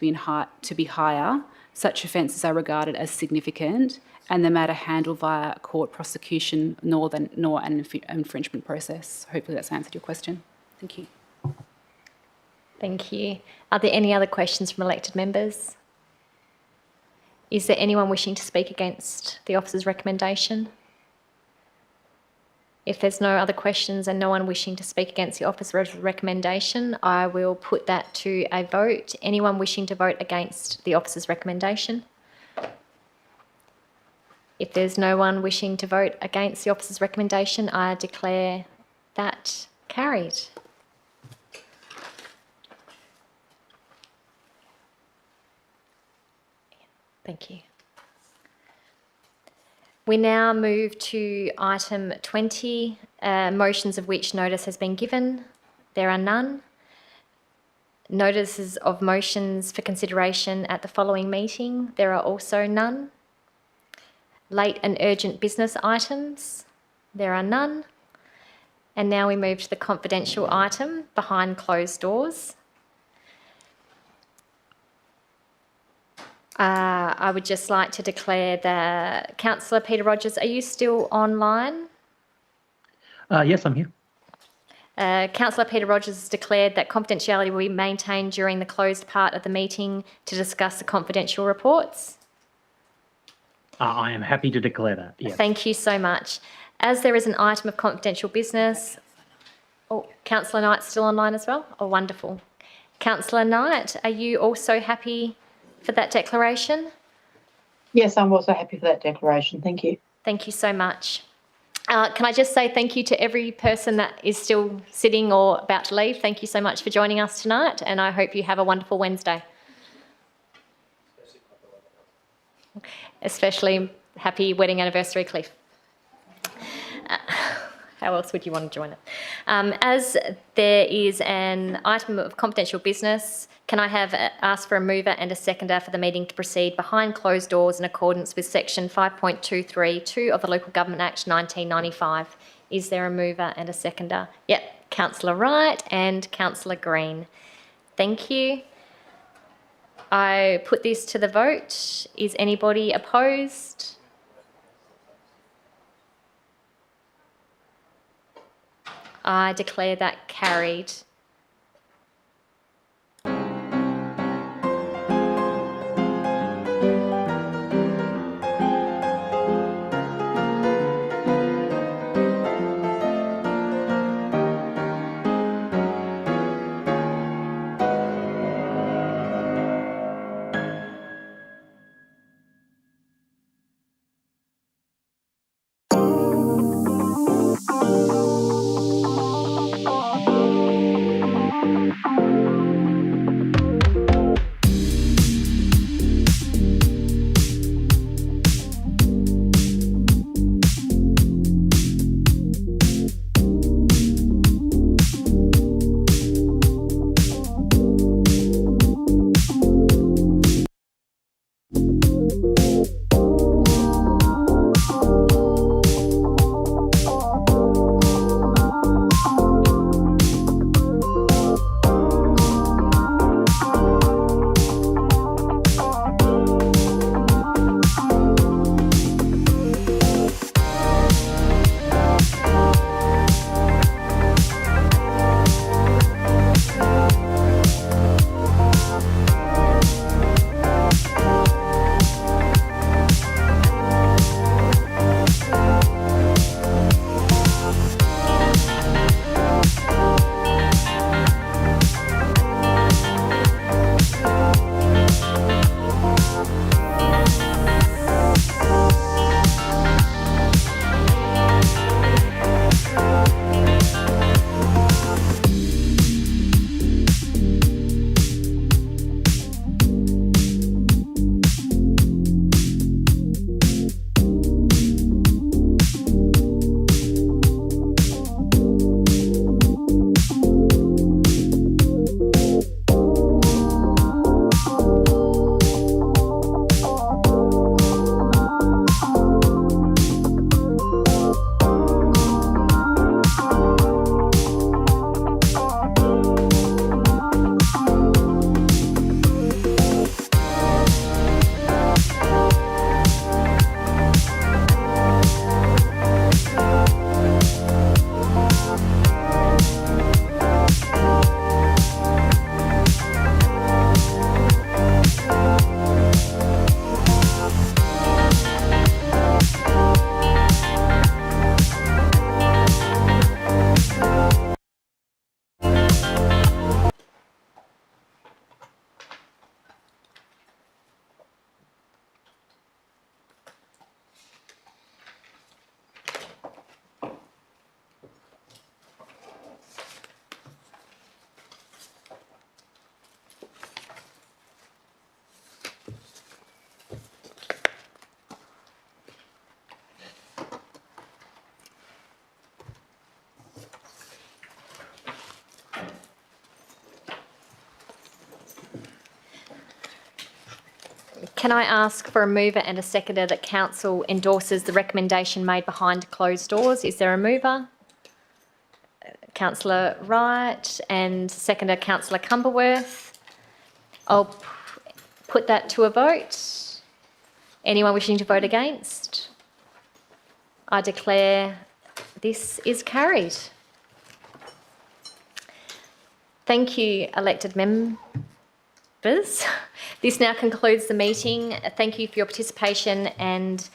be higher, such offences are regarded as significant and the matter handled via a court prosecution nor an infringement process. Hopefully that's answered your question. Thank you. Thank you. Are there any other questions from elected members? Is there anyone wishing to speak against the officer's recommendation? If there's no other questions and no one wishing to speak against the officer's recommendation, I will put that to a vote. Anyone wishing to vote against the officer's recommendation? If there's no one wishing to vote against the officer's recommendation, I declare that carried. Thank you. We now move to item 20, motions of which notice has been given. There are none. Notices of motions for consideration at the following meeting. There are also none. Late and urgent business items. There are none. And now we move to the confidential item, behind closed doors. I would just like to declare that Councillor Peter Rogers, are you still online? Yes, I'm here. Councillor Peter Rogers has declared that confidentiality will be maintained during the closed part of the meeting to discuss the confidential reports. I am happy to declare that, yes. Thank you so much. As there is an item of confidential business... Oh, Councillor Knight's still online as well? Oh, wonderful. Councillor Knight, are you also happy for that declaration? Yes, I'm also happy for that declaration. Thank you. Thank you so much. Can I just say thank you to every person that is still sitting or about to leave. Thank you so much for joining us tonight, and I hope you have a wonderful Wednesday. Especially happy wedding anniversary, Cliff. How else would you want to join it? As there is an item of confidential business, can I have asked for a mover and a seconder for the meeting to proceed behind closed doors in accordance with section 5.232 of the Local Government Act 1995? Is there a mover and a seconder? Yep, Councillor Wright and Councillor Green. Thank you. I put this to the vote. Is anybody opposed? I declare that carried. Can I ask for a mover and a seconder that council endorses the recommendation made behind closed doors? Is there a mover? Councillor Wright, and seconder Councillor Cumberworth. I'll put that to a vote. Anyone wishing to vote against? I declare this is carried. Thank you, elected members. This now concludes the meeting. Thank you for your participation and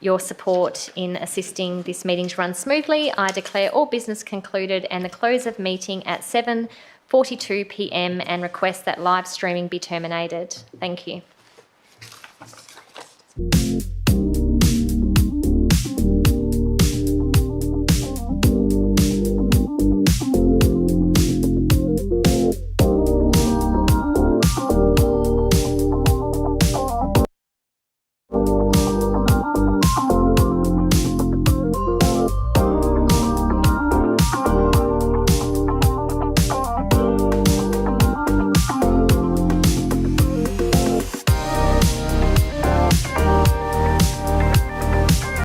your support in assisting this meeting to run smoothly. I declare all business concluded and the close of meeting at 7:42 p.m. and request that live streaming be terminated. Thank you.